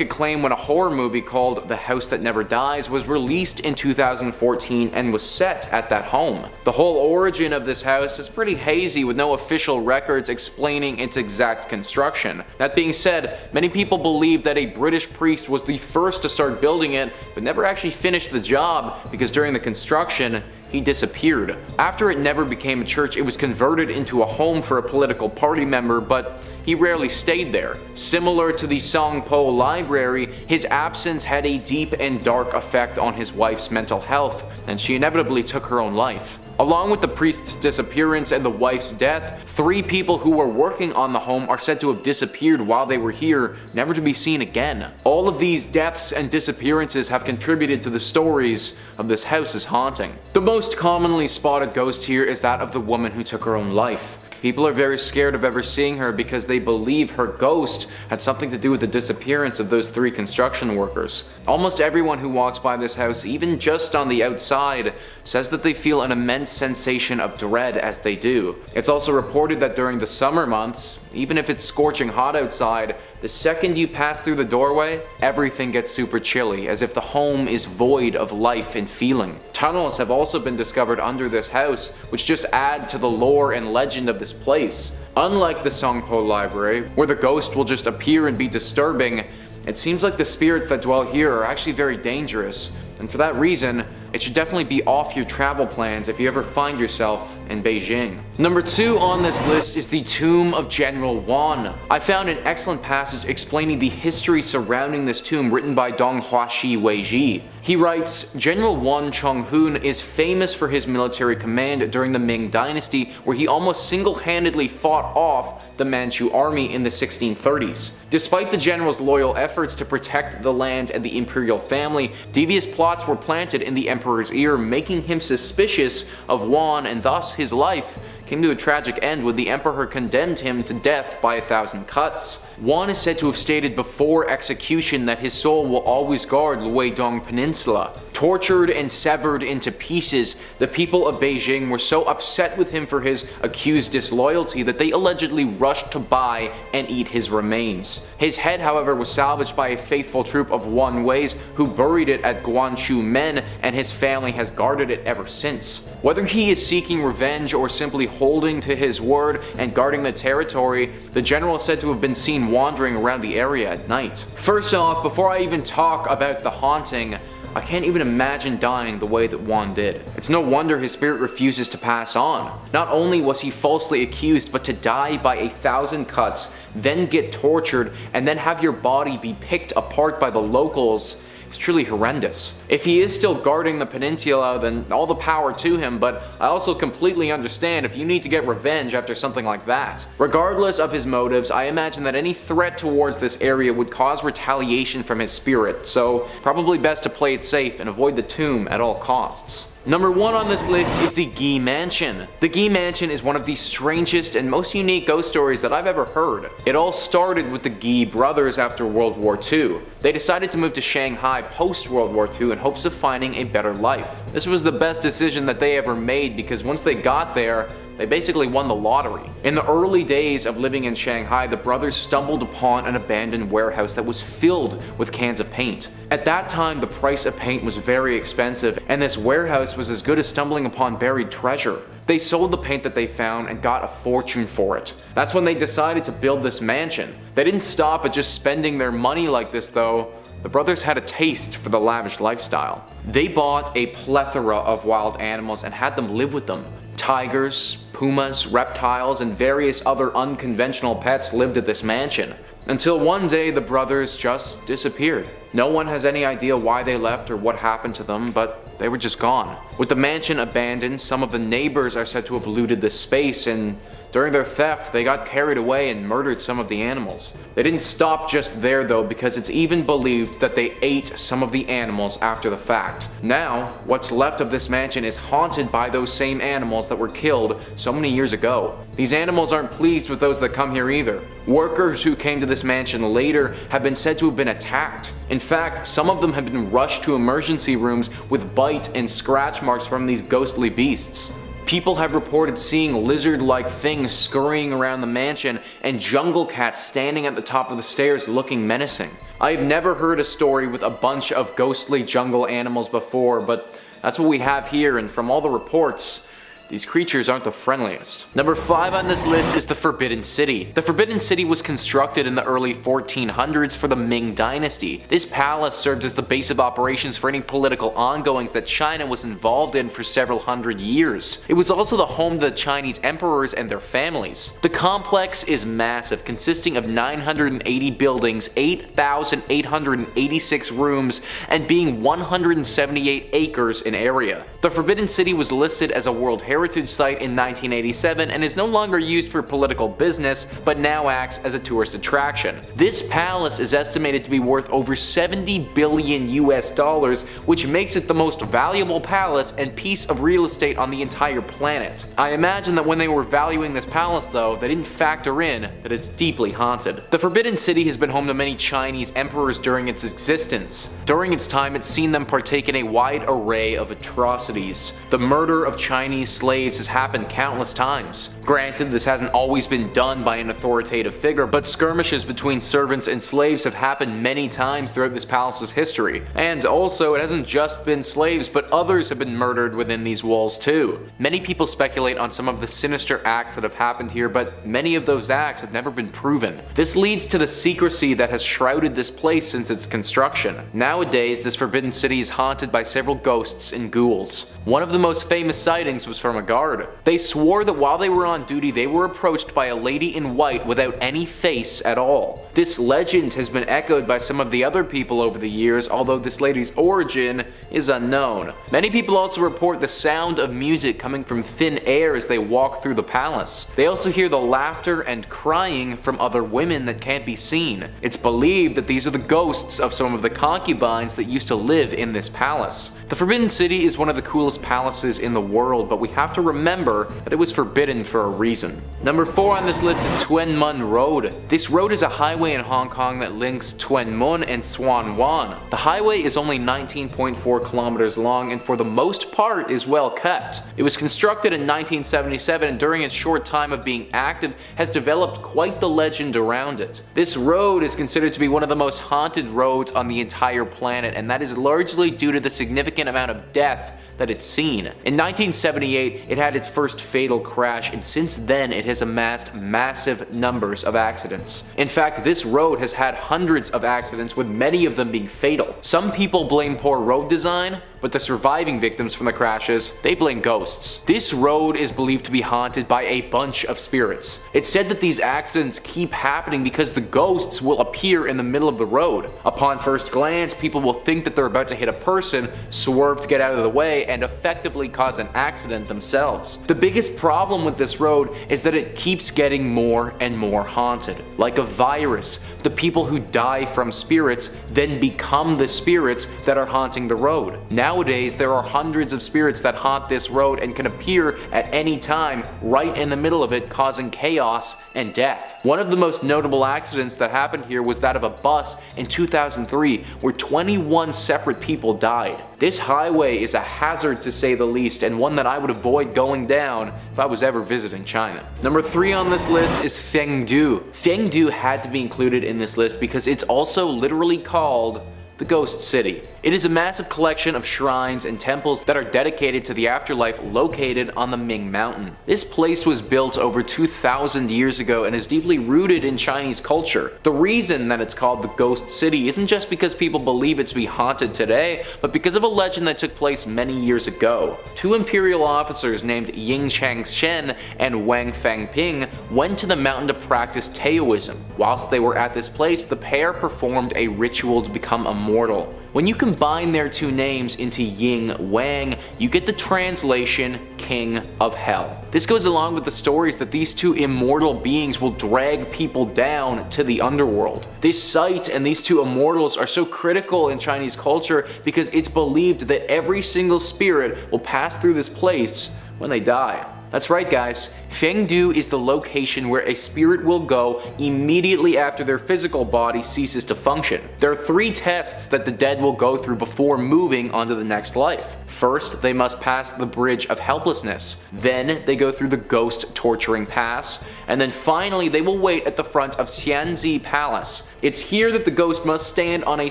[SPEAKER 3] acclaim when a horror movie called The House That Never Dies was released in 2014 and was set at that home. The whole origin of this house is pretty hazy, with no official records explaining its exact construction. That being said, many people believe that a British priest was the first to start building it, but never actually finished the job because during the construction, he disappeared. After it never became a church, it was converted into a home for a political party member, but he rarely stayed there. Similar to the Songpo Library, his absence had a deep and dark effect on his wife's mental health, and she inevitably took her own life. Along with the priest's disappearance and the wife's death, 3 people who were working on the home are said to have disappeared while they were here, never to be seen again. All of these deaths and disappearances have contributed to the stories of this house's haunting. The most commonly spotted ghost here is that of the woman who took her own life. People are very scared of ever seeing her because they believe her ghost had something to do with the disappearance of those 3 construction workers. Almost everyone who walks by this house, even just on the outside, says that they feel an immense sensation of dread as they do. It's also reported that during the summer months, even if it's scorching hot outside, the second you pass through the doorway, everything gets super chilly, as if the home is void of life and feeling. Tunnels have also been discovered under this house, which just add to the lore and legend of this place. Unlike the Songpo Library, where the ghost will just appear and be disturbing, it seems like the spirits that dwell here are actually very dangerous, and for that reason, it should definitely be off your travel plans if you ever find yourself in Beijing. Number 2 on this list is the tomb of General Wan. I found an excellent passage explaining the history surrounding this tomb written by Dong Huaxi Weiji. He writes, General Wan Chonghun is famous for his military command during the Ming Dynasty, where he almost single-handedly fought off the Manchu army in the 1630s. Despite the general's loyal efforts to protect the land and the imperial family, devious plots were planted in the emperor's ear, making him suspicious of Wan, and thus his life came to a tragic end when the emperor condemned him to death by 1,000 cuts. Wan is said to have stated before execution that his soul will always guard Luodong Peninsula. Tortured and severed into pieces, the people of Beijing were so upset with him for his accused disloyalty that they allegedly rushed to buy and eat his remains. His head, however, was salvaged by a faithful troop of Wan Weis who buried it at Guanshu Men, and his family has guarded it ever since. Whether he is seeking revenge or simply holding to his word and guarding the territory, the general is said to have been seen wandering around the area at night. First off, before I even talk about the haunting, I can't even imagine dying the way that Wan did. It's no wonder his spirit refuses to pass on. Not only was he falsely accused, but to die by 1,000 cuts, then get tortured, and then have your body be picked apart by the locals, is truly horrendous. If he is still guarding the peninsula, then all the power to him, but I also completely understand if you need to get revenge after something like that. Regardless of his motives, I imagine that any threat towards this area would cause retaliation from his spirit, so probably best to play it safe and avoid the tomb at all costs. Number 1 on this list is the Ghee Mansion. The Ghee Mansion is one of the strangest and most unique ghost stories that I've ever heard. It all started with the Ghee brothers after World War II. They decided to move to Shanghai post-World War II in hopes of finding a better life. This was the best decision that they ever made because once they got there, they basically won the lottery. In the early days of living in Shanghai, the brothers stumbled upon an abandoned warehouse that was filled with cans of paint. At that time, the price of paint was very expensive, and this warehouse was as good as stumbling upon buried treasure. They sold the paint that they found and got a fortune for it. That's when they decided to build this mansion. They didn't stop at just spending their money like this though. The brothers had a taste for the lavish lifestyle. They bought a plethora of wild animals and had them live with them. Tigers, pumas, reptiles, and various other unconventional pets lived at this mansion. Until one day the brothers just disappeared. No one has any idea why they left or what happened to them, but they were just gone. With the mansion abandoned, some of the neighbors are said to have looted the space, and during their theft, they got carried away and murdered some of the animals. They didn't stop just there though, because it's even believed that they ate some of the animals after the fact. Now, what's left of this mansion is haunted by those same animals that were killed so many years ago. These animals aren't pleased with those that come here either. Workers who came to this mansion later have been said to have been attacked. In fact, some of them have been rushed to emergency rooms with bite and scratch marks from these ghostly beasts. People have reported seeing lizard-like things scurrying around the mansion and jungle cats standing at the top of the stairs looking menacing. I have never heard a story with a bunch of ghostly jungle animals before, but that's what we have here, and from all the reports, these creatures aren't the friendliest. Number 5 on this list is the Forbidden City. The Forbidden City was constructed in the early 1400s for the Ming Dynasty. This palace served as the base of operations for any political ongoings that China was involved in for several hundred years. It was also the home to the Chinese emperors and their families. The complex is massive, consisting of 980 buildings, 8,886 rooms, and being 178 acres in area. The Forbidden City was listed as a World Heritage Site in 1987 and is no longer used for political business, but now acts as a tourist attraction. This palace is estimated to be worth over 70 billion US dollars, which makes it the most valuable palace and piece of real estate on the entire planet. I imagine that when they were valuing this palace though, they didn't factor in that it's deeply haunted. The Forbidden City has been home to many Chinese emperors during its existence. During its time, it's seen them partake in a wide array of atrocities. The murder of Chinese slaves has happened countless times. Granted, this hasn't always been done by an authoritative figure, but skirmishes between servants and slaves have happened many times throughout this palace's history. And also, it hasn't just been slaves, but others have been murdered within these walls too. Many people speculate on some of the sinister acts that have happened here, but many of those acts have never been proven. This leads to the secrecy that has shrouded this place since its construction. Nowadays, this Forbidden City is haunted by several ghosts and ghouls. One of the most famous sightings was from a guard. They swore that while they were on duty, they were approached by a lady in white without any face at all. This legend has been echoed by some of the other people over the years, although this lady's origin is unknown. Many people also report the sound of music coming from thin air as they walk through the palace. They also hear the laughter and crying from other women that can't be seen. It's believed that these are the ghosts of some of the concubines that used to live in this palace. The Forbidden City is one of the coolest palaces in the world, but we have to remember that it was forbidden for a reason. Number 4 on this list is Tuen Mun Road. This road is a highway in Hong Kong that links Tuen Mun and Suan Wan. The highway is only 19.4 kilometers long and for the most part is well kept. It was constructed in 1977 and during its short time of being active has developed quite the legend around it. This road is considered to be one of the most haunted roads on the entire planet, and that is largely due to the significant amount of death that it's seen. In 1978, it had its first fatal crash, and since then it has amassed massive numbers of accidents. In fact, this road has had hundreds of accidents, with many of them being fatal. Some people blame poor road design, but the surviving victims from the crashes, they blame ghosts. This road is believed to be haunted by a bunch of spirits. It's said that these accidents keep happening because the ghosts will appear in the middle of the road. Upon first glance, people will think that they're about to hit a person, swerve to get out of the way, and effectively cause an accident themselves. The biggest problem with this road is that it keeps getting more and more haunted. Like a virus, the people who die from spirits then become the spirits that are haunting the road. Nowadays, there are hundreds of spirits that haunt this road and can appear at any time right in the middle of it, causing chaos and death. One of the most notable accidents that happened here was that of a bus in 2003 where 21 separate people died. This highway is a hazard to say the least, and one that I would avoid going down if I was ever visiting China. Number 3 on this list is Fengdu. Fengdu had to be included in this list because it's also literally called the Ghost City. It is a massive collection of shrines and temples that are dedicated to the afterlife located on the Ming Mountain. This place was built over 2,000 years ago and is deeply rooted in Chinese culture. The reason that it's called the Ghost City isn't just because people believe it to be haunted today, but because of a legend that took place many years ago. Two imperial officers named Ying Changshen and Wang Fangping went to the mountain to practice Taoism. Whilst they were at this place, the pair performed a ritual to become immortal. When you combine their two names into Ying Wang, you get the translation King of Hell. This goes along with the stories that these two immortal beings will drag people down to the underworld. This site and these two immortals are so critical in Chinese culture because it's believed that every single spirit will pass through this place when they die. That's right, guys. Fengdu is the location where a spirit will go immediately after their physical body ceases to function. There are 3 tests that the dead will go through before moving on to the next life. First, they must pass the Bridge of Helplessness. Then, they go through the Ghost Torturing Pass. And then finally, they will wait at the front of Xianzi Palace. It's here that the ghost must stand on a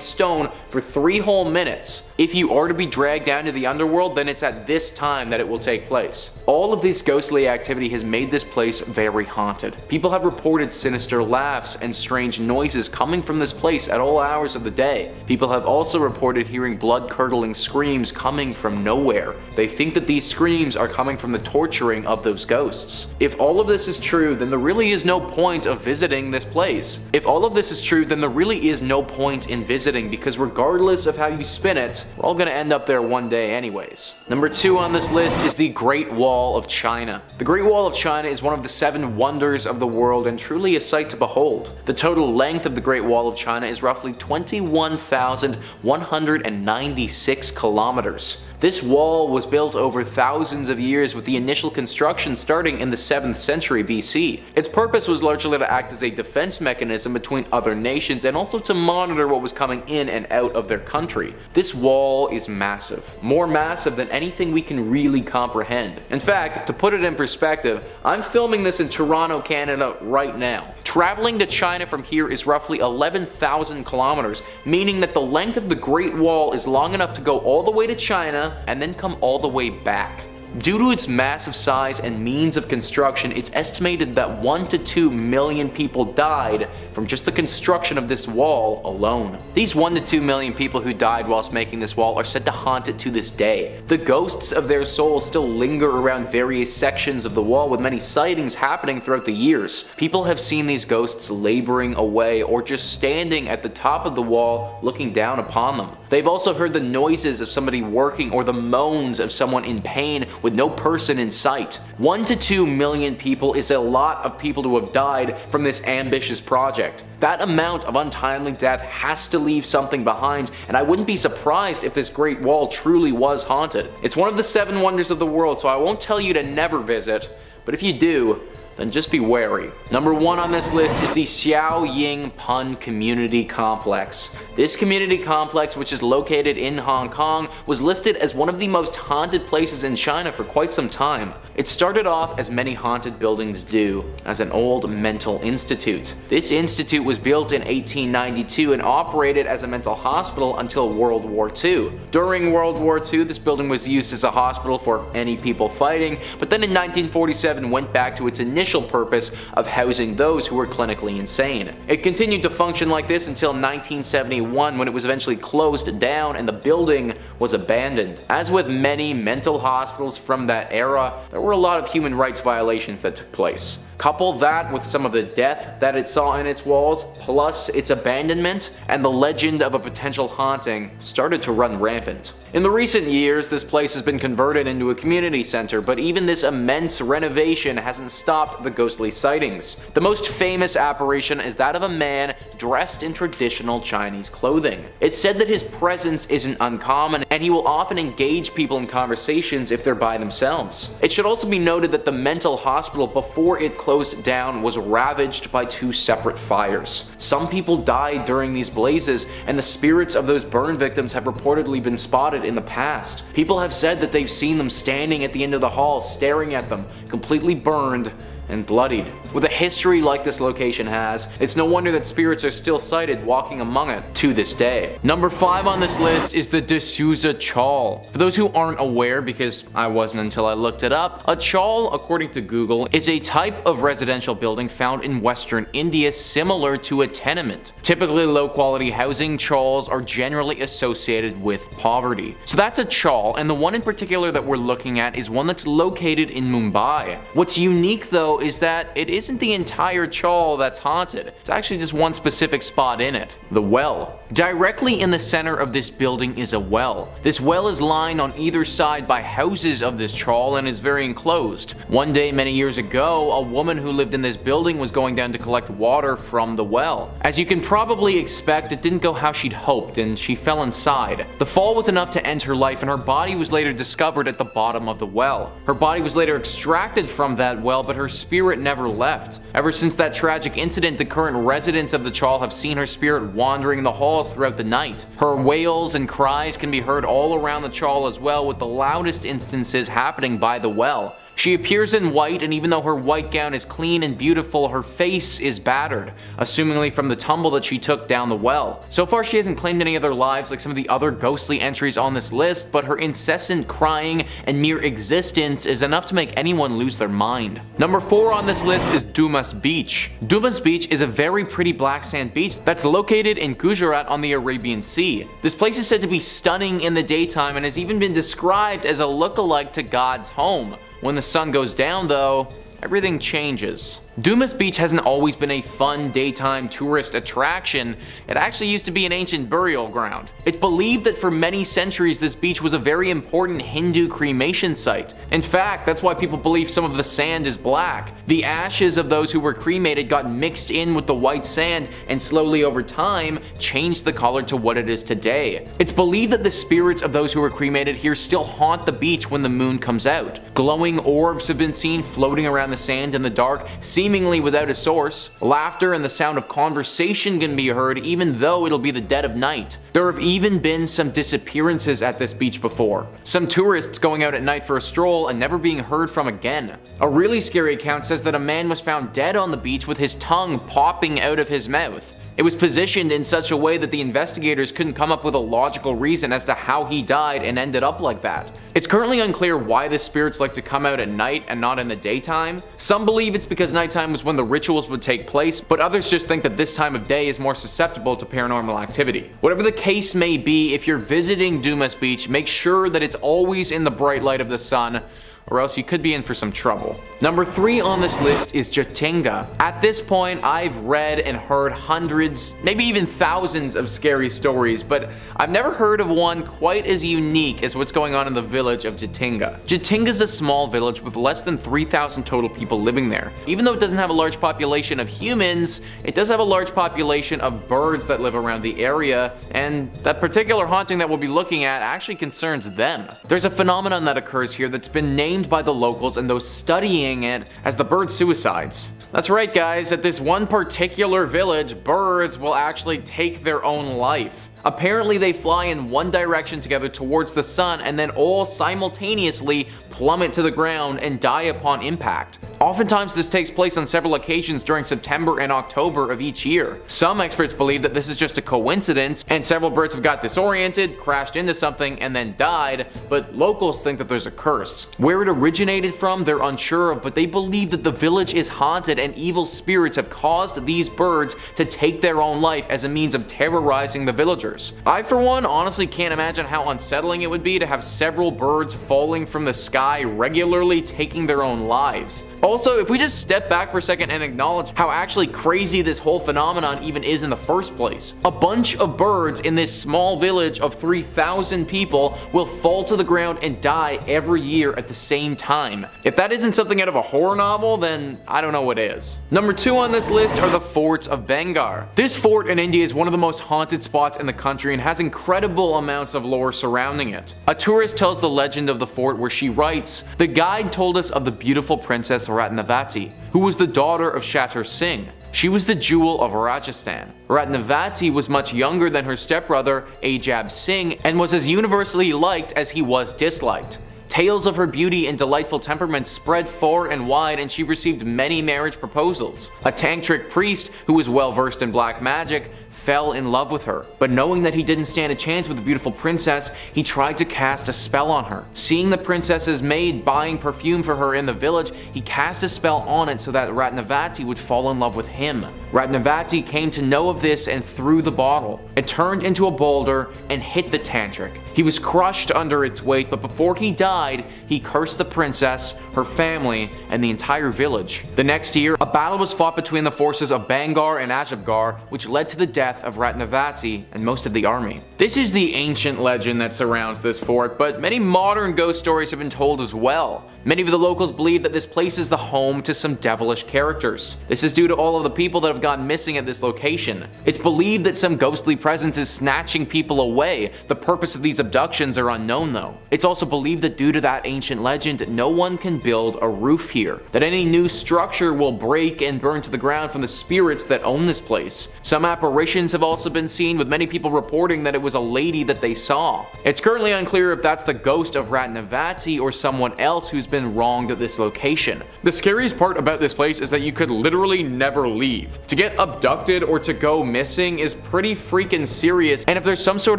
[SPEAKER 3] stone for 3 whole minutes. If you are to be dragged down to the underworld, then it's at this time that it will take place. All of this ghostly activity has made this place very haunted. People have reported sinister laughs and strange noises coming from this place at all hours of the day. People have also reported hearing blood-curdling screams coming from nowhere. They think that these screams are coming from the torturing of those ghosts. If all of this is true, then there really is no point of visiting this place. If all of this is true, then there really is no point in visiting because regardless of how you spin it, we're all gonna end up there one day anyways. Number 2 on this list is the Great Wall of China. The Great Wall of China is one of the 7 wonders of the world and truly a sight to behold. The total length of the Great Wall of China is roughly 21,196 kilometers. This wall was built over thousands of years with the initial construction starting in the 7th century BC. Its purpose was largely to act as a defense mechanism between other nations and also to monitor what was coming in and out of their country. This wall is massive, more massive than anything we can really comprehend. In fact, to put it in perspective, I'm filming this in Toronto, Canada right now. Traveling to China from here is roughly 11,000 kilometers, meaning that the length of the Great Wall is long enough to go all the way to China and then come all the way back. Due to its massive size and means of construction, it's estimated that 1 to 2 million people died from just the construction of this wall alone. These 1 to 2 million people who died whilst making this wall are said to haunt it to this day. The ghosts of their souls still linger around various sections of the wall, with many sightings happening throughout the years. People have seen these ghosts laboring away or just standing at the top of the wall looking down upon them. They've also heard the noises of somebody working or the moans of someone in pain with no person in sight. 1 to 2 million people is a lot of people to have died from this ambitious project. That amount of untimely death has to leave something behind, and I wouldn't be surprised if this Great Wall truly was haunted. It's one of the 7 wonders of the world, so I won't tell you to never visit, but if you do, then just be wary. Number 1 on this list is the Xiaoying Pun Community Complex. This community complex, which is located in Hong Kong, was listed as one of the most haunted places in China for quite some time. It started off, as many haunted buildings do, as an old mental institute. This institute was built in 1892 and operated as a mental hospital until World War II. During World War II, this building was used as a hospital for any people fighting, but then in 1947 went back to its initial purpose of housing those who were clinically insane. It continued to function like this until 1971, when it was eventually closed down and the building was abandoned. As with many mental hospitals from that era, there were a lot of human rights violations that took place. Couple that with some of the death that it saw in its walls, plus its abandonment, and the legend of a potential haunting started to run rampant. In the recent years, this place has been converted into a community center, but even this immense renovation hasn't stopped the ghostly sightings. The most famous apparition is that of a man dressed in traditional Chinese clothing. It's said that his presence isn't uncommon, and he will often engage people in conversations if they're by themselves. It should also be noted that the mental hospital before it closed down was ravaged by 2 separate fires. Some people died during these blazes, and the spirits of those burn victims have reportedly been spotted in the past. People have said that they've seen them standing at the end of the hall staring at them, completely burned and bloodied. With a history like this location has, it's no wonder that spirits are still sighted walking among it to this day. Number 5 on this list is the Dhuza Chaw. For those who aren't aware, because I wasn't until I looked it up, a chawl, according to Google, is a type of residential building found in Western India similar to a tenement. Typically low quality housing, chawls are generally associated with poverty. So that's a chawl, and the one in particular that we're looking at is one that's located in Mumbai. What's unique though is that it isn't the entire chawl that's haunted. It's actually just one specific spot in it, the well. Directly in the center of this building is a well. This well is lined on either side by houses of this chawl and is very enclosed. One day many years ago, a woman who lived in this building was going down to collect water from the well. As you can probably expect, it didn't go how she'd hoped and she fell inside. The fall was enough to end her life, and her body was later discovered at the bottom of the well. Her body was later extracted from that well, but her spirit never left. Ever since that tragic incident, the current residents of the chawl have seen her spirit wandering the halls throughout the night. Her wails and cries can be heard all around the chawl as well, with the loudest instances happening by the well. She appears in white, and even though her white gown is clean and beautiful, her face is battered, assumingly from the tumble that she took down the well. So far she hasn't claimed any other lives like some of the other ghostly entries on this list, but her incessant crying and mere existence is enough to make anyone lose their mind. Number 4 on this list is Dumas Beach. Dumas Beach is a very pretty black sand beach that's located in Gujarat on the Arabian Sea. This place is said to be stunning in the daytime and has even been described as a look-alike to God's home. When the sun goes down though, everything changes. Dumas Beach hasn't always been a fun daytime tourist attraction. It actually used to be an ancient burial ground. It's believed that for many centuries this beach was a very important Hindu cremation site. In fact, that's why people believe some of the sand is black. The ashes of those who were cremated got mixed in with the white sand and slowly over time changed the color to what it is today. It's believed that the spirits of those who were cremated here still haunt the beach when the moon comes out. Glowing orbs have been seen floating around the sand in the dark, seemingly without a source. Laughter and the sound of conversation can be heard even though it'll be the dead of night. There have even been some disappearances at this beach before. Some tourists going out at night for a stroll and never being heard from again. A really scary account says that a man was found dead on the beach with his tongue popping out of his mouth. It was positioned in such a way that the investigators couldn't come up with a logical reason as to how he died and ended up like that. It's currently unclear why the spirits like to come out at night and not in the daytime. Some believe it's because nighttime was when the rituals would take place, but others just think that this time of day is more susceptible to paranormal activity. Whatever the case may be, if you're visiting Dumas Beach, make sure that it's always in the bright light of the sun, or else you could be in for some trouble. Number 3 on this list is Jatinga. At this point, I've read and heard hundreds, maybe even thousands of scary stories, but I've never heard of one quite as unique as what's going on in the village of Jatinga. Jatinga is a small village with less than 3,000 total people living there. Even though it doesn't have a large population of humans, it does have a large population of birds that live around the area, and that particular haunting that we'll be looking at actually concerns them. There's a phenomenon that occurs here that's been named by the locals and those studying it as the bird suicides. That's right guys, at this one particular village, birds will actually take their own life. Apparently they fly in one direction together towards the sun and then all simultaneously plummet to the ground and die upon impact. Oftentimes this takes place on several occasions during September and October of each year. Some experts believe that this is just a coincidence and several birds have got disoriented, crashed into something, and then died, but locals think that there's a curse. Where it originated from, they're unsure of, but they believe that the village is haunted and evil spirits have caused these birds to take their own life as a means of terrorizing the villagers. I, for one, honestly can't imagine how unsettling it would be to have several birds falling from the sky regularly taking their own lives. Also, if we just step back for a second and acknowledge how actually crazy this whole phenomenon even is in the first place. A bunch of birds in this small village of 3,000 people will fall to the ground and die every year at the same time. If that isn't something out of a horror novel, then I don't know what is. Number 2 on this list are the forts of Bhangarh. This fort in India is one of the most haunted spots in the country and has incredible amounts of lore surrounding it. A tourist tells the legend of the fort where she writes, "The guide told us of the beautiful princess Ratnavati, who was the daughter of Shatter Singh. She was the jewel of Rajasthan. Ratnavati was much younger than her stepbrother Ajab Singh and was as universally liked as he was disliked. Tales of her beauty and delightful temperament spread far and wide, and she received many marriage proposals. A tantric priest, who was well versed in black magic, fell in love with her, but knowing that he didn't stand a chance with the beautiful princess, he tried to cast a spell on her. Seeing the princess's maid buying perfume for her in the village, he cast a spell on it so that Ratnavati would fall in love with him. Ratnavati came to know of this and threw the bottle. It turned into a boulder and hit the tantric. He was crushed under its weight, but before he died, he cursed the princess, her family, and the entire village. The next year, a battle was fought between the forces of Bhangarh and Ajabgarh, which led to the death of Ratnavati and most of the army. This is the ancient legend that surrounds this fort, but many modern ghost stories have been told as well. Many of the locals believe that this place is the home to some devilish characters. This is due to all of the people that have gone missing at this location. It's believed that some ghostly presence is snatching people away. The purpose of these abductions are unknown though. It's also believed that due to that ancient legend, no one can build a roof here, that any new structure will break and burn to the ground from the spirits that own this place. Some apparitions have also been seen, with many people reporting that it was a lady that they saw. It's currently unclear if that's the ghost of Ratnavati or someone else who's been wronged at this location. The scariest part about this place is that you could literally never leave. To get abducted or to go missing is pretty freaking serious, and if there's some sort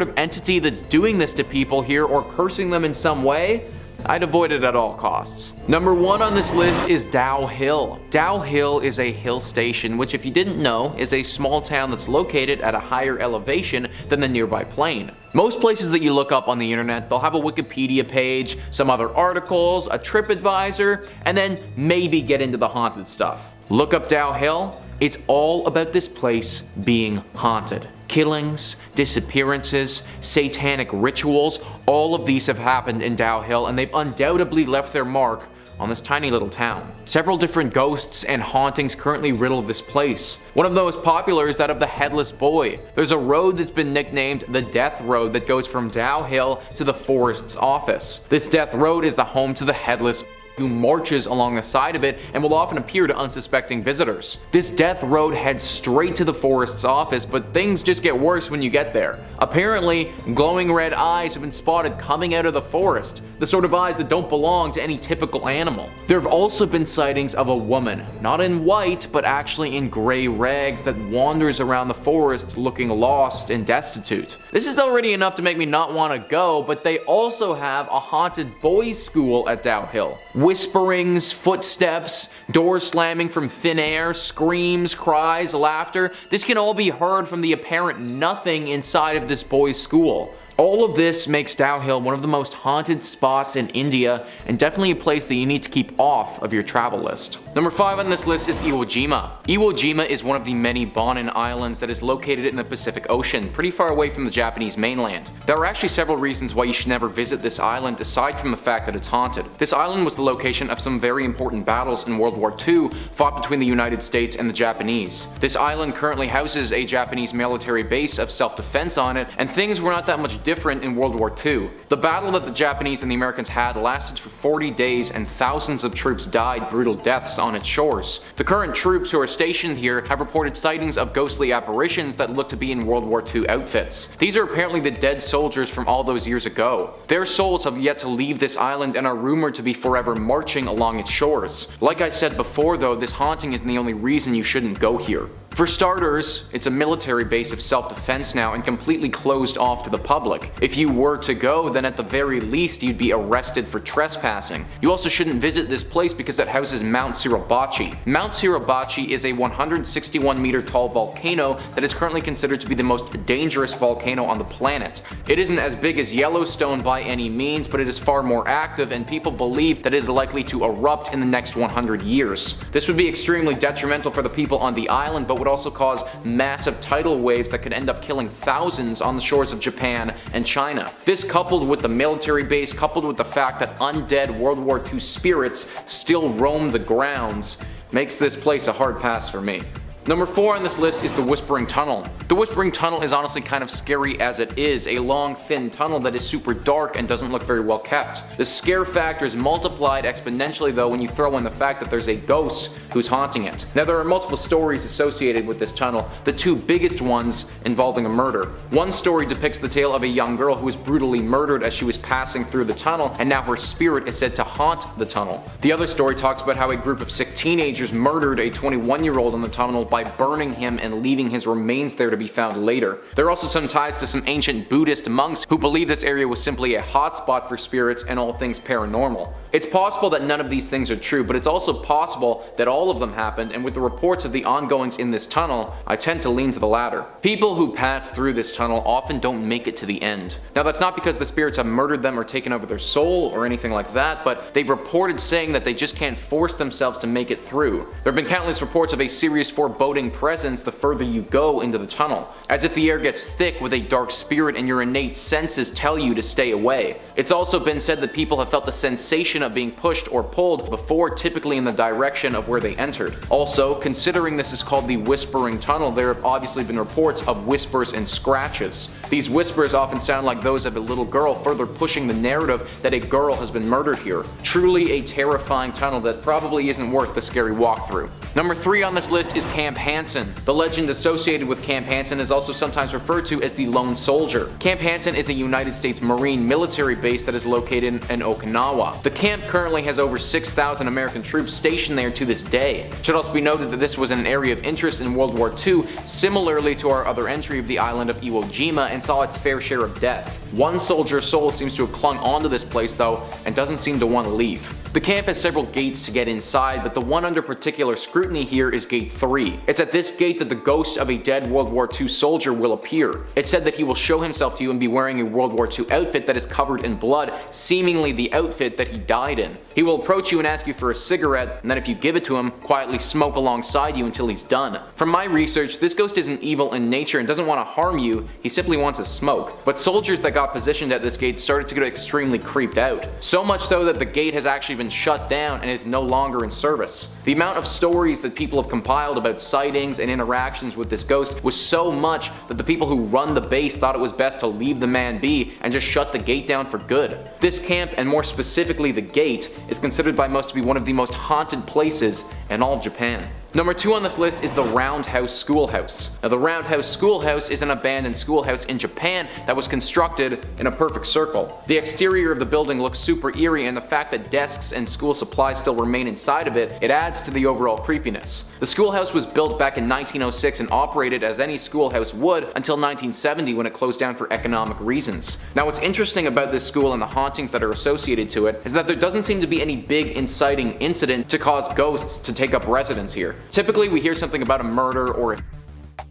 [SPEAKER 3] of entity that's doing this to people here or cursing them in some way, I'd avoid it at all costs. Number 1 on this list is Dow Hill. Dow Hill is a hill station, which if you didn't know, is a small town that's located at a higher elevation than the nearby plain. Most places that you look up on the internet, they'll have a Wikipedia page, some other articles, a TripAdvisor, and then maybe get into the haunted stuff. Look up Dow Hill, it's all about this place being haunted. Killings, disappearances, satanic rituals, all of these have happened in Dow Hill, and they've undoubtedly left their mark on this tiny little town. Several different ghosts and hauntings currently riddle this place. One of the most popular is that of the Headless Boy. There's a road that's been nicknamed the Death Road that goes from Dow Hill to the forest's office. This Death Road is the home to the Headless who marches along the side of it and will often appear to unsuspecting visitors. This death road heads straight to the forest's office, but things just get worse when you get there. Apparently, glowing red eyes have been spotted coming out of the forest, the sort of eyes that don't belong to any typical animal. There have also been sightings of a woman, not in white, but actually in gray rags, that wanders around the forest looking lost and destitute. This is already enough to make me not want to go, but they also have a haunted boys' school at Dow Hill. Whisperings, footsteps, doors slamming from thin air, screams, cries, laughter. This can all be heard from the apparent nothing inside of this boys' school. All of this makes Dow Hill one of the most haunted spots in India, and definitely a place that you need to keep off of your travel list. Number 5 on this list is Iwo Jima. Iwo Jima is one of the many Bonin islands that is located in the Pacific Ocean, pretty far away from the Japanese mainland. There are actually several reasons why you should never visit this island aside from the fact that it's haunted. This island was the location of some very important battles in World War II fought between the United States and the Japanese. This island currently houses a Japanese military base of self-defense on it, and things were not that much different in World War II. The battle that the Japanese and the Americans had lasted for 40 days and thousands of troops died brutal deaths on its shores. The current troops who are stationed here have reported sightings of ghostly apparitions that look to be in World War II outfits. These are apparently the dead soldiers from all those years ago. Their souls have yet to leave this island and are rumored to be forever marching along its shores. Like I said before though, this haunting isn't the only reason you shouldn't go here. For starters, it's a military base of self-defense now and completely closed off to the public. If you were to go, then at the very least you'd be arrested for trespassing. You also shouldn't visit this place because it houses Mount Suribachi. Mount Suribachi is a 161 meter tall volcano that is currently considered to be the most dangerous volcano on the planet. It isn't as big as Yellowstone by any means, but it is far more active, and people believe that it is likely to erupt in the next 100 years. This would be extremely detrimental for the people on the island, but would also cause massive tidal waves that could end up killing thousands on the shores of Japan and China. This, coupled with the military base, coupled with the fact that undead World War II spirits still roam the grounds, makes this place a hard pass for me. Number 4 on this list is the Whispering Tunnel. The Whispering Tunnel is honestly kind of scary as it is, a long thin tunnel that is super dark and doesn't look very well kept. The scare factor is multiplied exponentially though when you throw in the fact that there's a ghost who's haunting it. Now there are multiple stories associated with this tunnel, the two biggest ones involving a murder. One story depicts the tale of a young girl who was brutally murdered as she was passing through the tunnel, and now her spirit is said to haunt the tunnel. The other story talks about how a group of sick teenagers murdered a 21-year-old in the tunnel by burning him and leaving his remains there to be found later. There are also some ties to some ancient Buddhist monks who believe this area was simply a hotspot for spirits and all things paranormal. It's possible that none of these things are true, but it's also possible that all of them happened, and with the reports of the ongoings in this tunnel, I tend to lean to the latter. People who pass through this tunnel often don't make it to the end. Now that's not because the spirits have murdered them or taken over their soul or anything like that, but they've reported saying that they just can't force themselves to make it through. There have been countless reports of a serious foreboding presence the further you go into the tunnel, as if the air gets thick with a dark spirit and your innate senses tell you to stay away. It's also been said that people have felt the sensation of being pushed or pulled before, typically in the direction of where they entered. Also, considering this is called the Whispering Tunnel, there have obviously been reports of whispers and scratches. These whispers often sound like those of a little girl, further pushing the narrative that a girl has been murdered here. Truly a terrifying tunnel that probably isn't worth the scary walkthrough. Number 3 on this list is Camp Hansen. The legend associated with Camp Hansen is also sometimes referred to as the Lone Soldier. Camp Hansen is a United States Marine military base that is located in Okinawa. The camp currently has over 6,000 American troops stationed there to this day. It should also be noted that this was an area of interest in World War II, similarly to our other entry of the island of Iwo Jima, and saw its fair share of death. One soldier's soul seems to have clung onto this place though, and doesn't seem to want to leave. The camp has several gates to get inside, but the one under particular scrutiny here is Gate 3. It's at this gate that the ghost of a dead World War II soldier will appear. It's said that he will show himself to you and be wearing a World War II outfit that is covered in blood, seemingly the outfit that he died in. He will approach you and ask you for a cigarette, and then if you give it to him, quietly smoke alongside you until he's done. From my research, this ghost isn't evil in nature and doesn't want to harm you, he simply wants a smoke. But soldiers that got positioned at this gate started to get extremely creeped out. So much so that the gate has actually been shut down and is no longer in service. The amount of stories that people have compiled about sightings and interactions with this ghost was so much that the people who run the base thought it was best to leave the man be and just shut the gate down for good. This camp, and more specifically the gate, is considered by most to be one of the most haunted places in all of Japan. Number 2 on this list is the Roundhouse Schoolhouse. Now the Roundhouse Schoolhouse is an abandoned schoolhouse in Japan that was constructed in a perfect circle. The exterior of the building looks super eerie, and the fact that desks and school supplies still remain inside of it adds to the overall creepiness. The schoolhouse was built back in 1906 and operated as any schoolhouse would until 1970 when it closed down for economic reasons. Now what's interesting about this school and the hauntings that are associated to it is that there doesn't seem to be any big inciting incident to cause ghosts to take up residence here. Typically we hear something about a murder or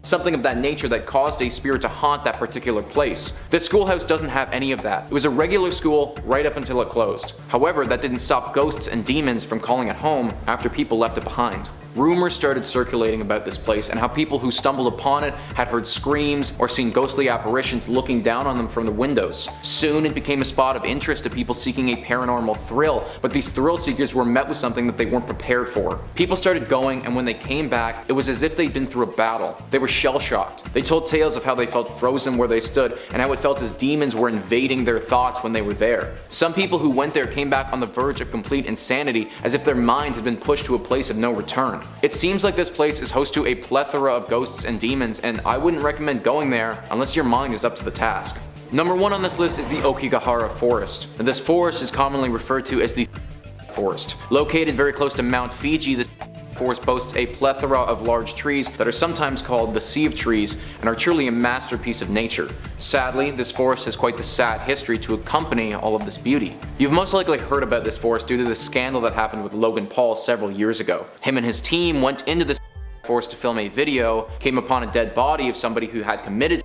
[SPEAKER 3] something of that nature that caused a spirit to haunt that particular place. This schoolhouse doesn't have any of that. It was a regular school right up until it closed. However, that didn't stop ghosts and demons from calling it home after people left it behind. Rumors started circulating about this place and how people who stumbled upon it had heard screams or seen ghostly apparitions looking down on them from the windows. Soon it became a spot of interest to people seeking a paranormal thrill, but these thrill seekers were met with something that they weren't prepared for. People started going, and when they came back, it was as if they'd been through a battle. They were shell-shocked. They told tales of how they felt frozen where they stood and how it felt as demons were invading their thoughts when they were there. Some people who went there came back on the verge of complete insanity, as if their mind had been pushed to a place of no return. It seems like this place is host to a plethora of ghosts and demons, and I wouldn't recommend going there unless your mind is up to the task. Number 1 on this list is the Aokigahara Forest. And this forest is commonly referred to as the Forest. Located very close to Mount Fiji, this forest boasts a plethora of large trees that are sometimes called the Sea of Trees and are truly a masterpiece of nature. Sadly, this forest has quite the sad history to accompany all of this beauty. You've most likely heard about this forest due to the scandal that happened with Logan Paul several years ago. Him and his team went into this forest to film a video, came upon a dead body of somebody who had committed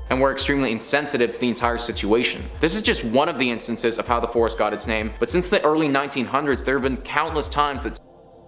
[SPEAKER 3] and were extremely insensitive to the entire situation. This is just one of the instances of how the forest got its name, but since the early 1900s there have been countless times that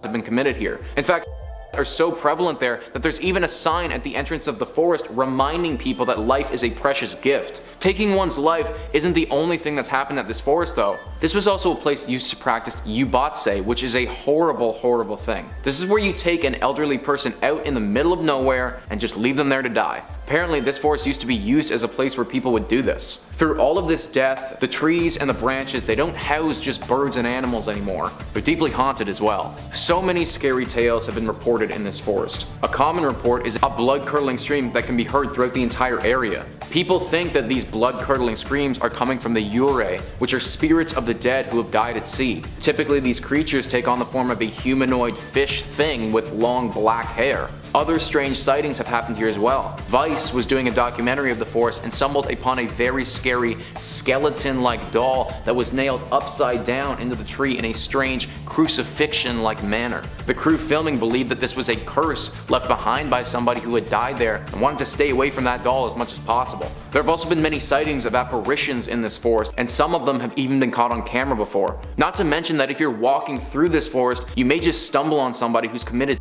[SPEAKER 3] have been committed here. In fact, are so prevalent there that there's even a sign at the entrance of the forest reminding people that life is a precious gift. Taking one's life isn't the only thing that's happened at this forest though. This was also a place used to practice yubatse, which is a horrible, horrible thing. This is where you take an elderly person out in the middle of nowhere and just leave them there to die. Apparently this forest used to be used as a place where people would do this. Through all of this death, the trees and the branches, they don't house just birds and animals anymore. They're deeply haunted as well. So many scary tales have been reported in this forest. A common report is a blood-curdling scream that can be heard throughout the entire area. People think that these blood-curdling screams are coming from the yurei, which are spirits of the dead who have died at sea. Typically these creatures take on the form of a humanoid fish thing with long black hair. Other strange sightings have happened here as well. Vice was doing a documentary of the forest and stumbled upon a very scary skeleton-like doll that was nailed upside down into the tree in a strange crucifixion-like manner. The crew filming believed that this was a curse left behind by somebody who had died there and wanted to stay away from that doll as much as possible. There have also been many sightings of apparitions in this forest, and some of them have even been caught on camera before. Not to mention that if you're walking through this forest, you may just stumble on somebody who's committed.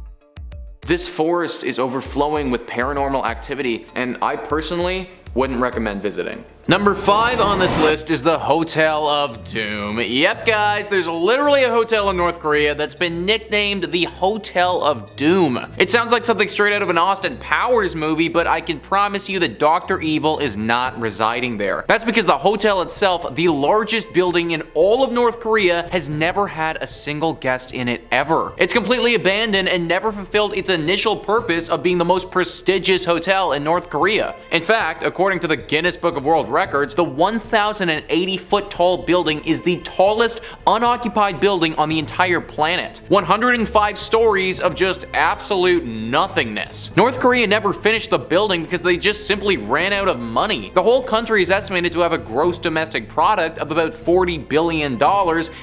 [SPEAKER 3] This forest is overflowing with paranormal activity, and I personally wouldn't recommend visiting. Number 5 on this list is the Hotel of Doom. Yep guys, there's literally a hotel in North Korea that's been nicknamed the Hotel of Doom. It sounds like something straight out of an Austin Powers movie, but I can promise you that Dr. Evil is not residing there. That's because the hotel itself, the largest building in all of North Korea, has never had a single guest in it ever. It's completely abandoned and never fulfilled its initial purpose of being the most prestigious hotel in North Korea. In fact, according to the Guinness Book of World Records, the 1,080-foot tall building is the tallest unoccupied building on the entire planet. 105 stories of just absolute nothingness. North Korea never finished the building because they just simply ran out of money. The whole country is estimated to have a gross domestic product of about $40 billion,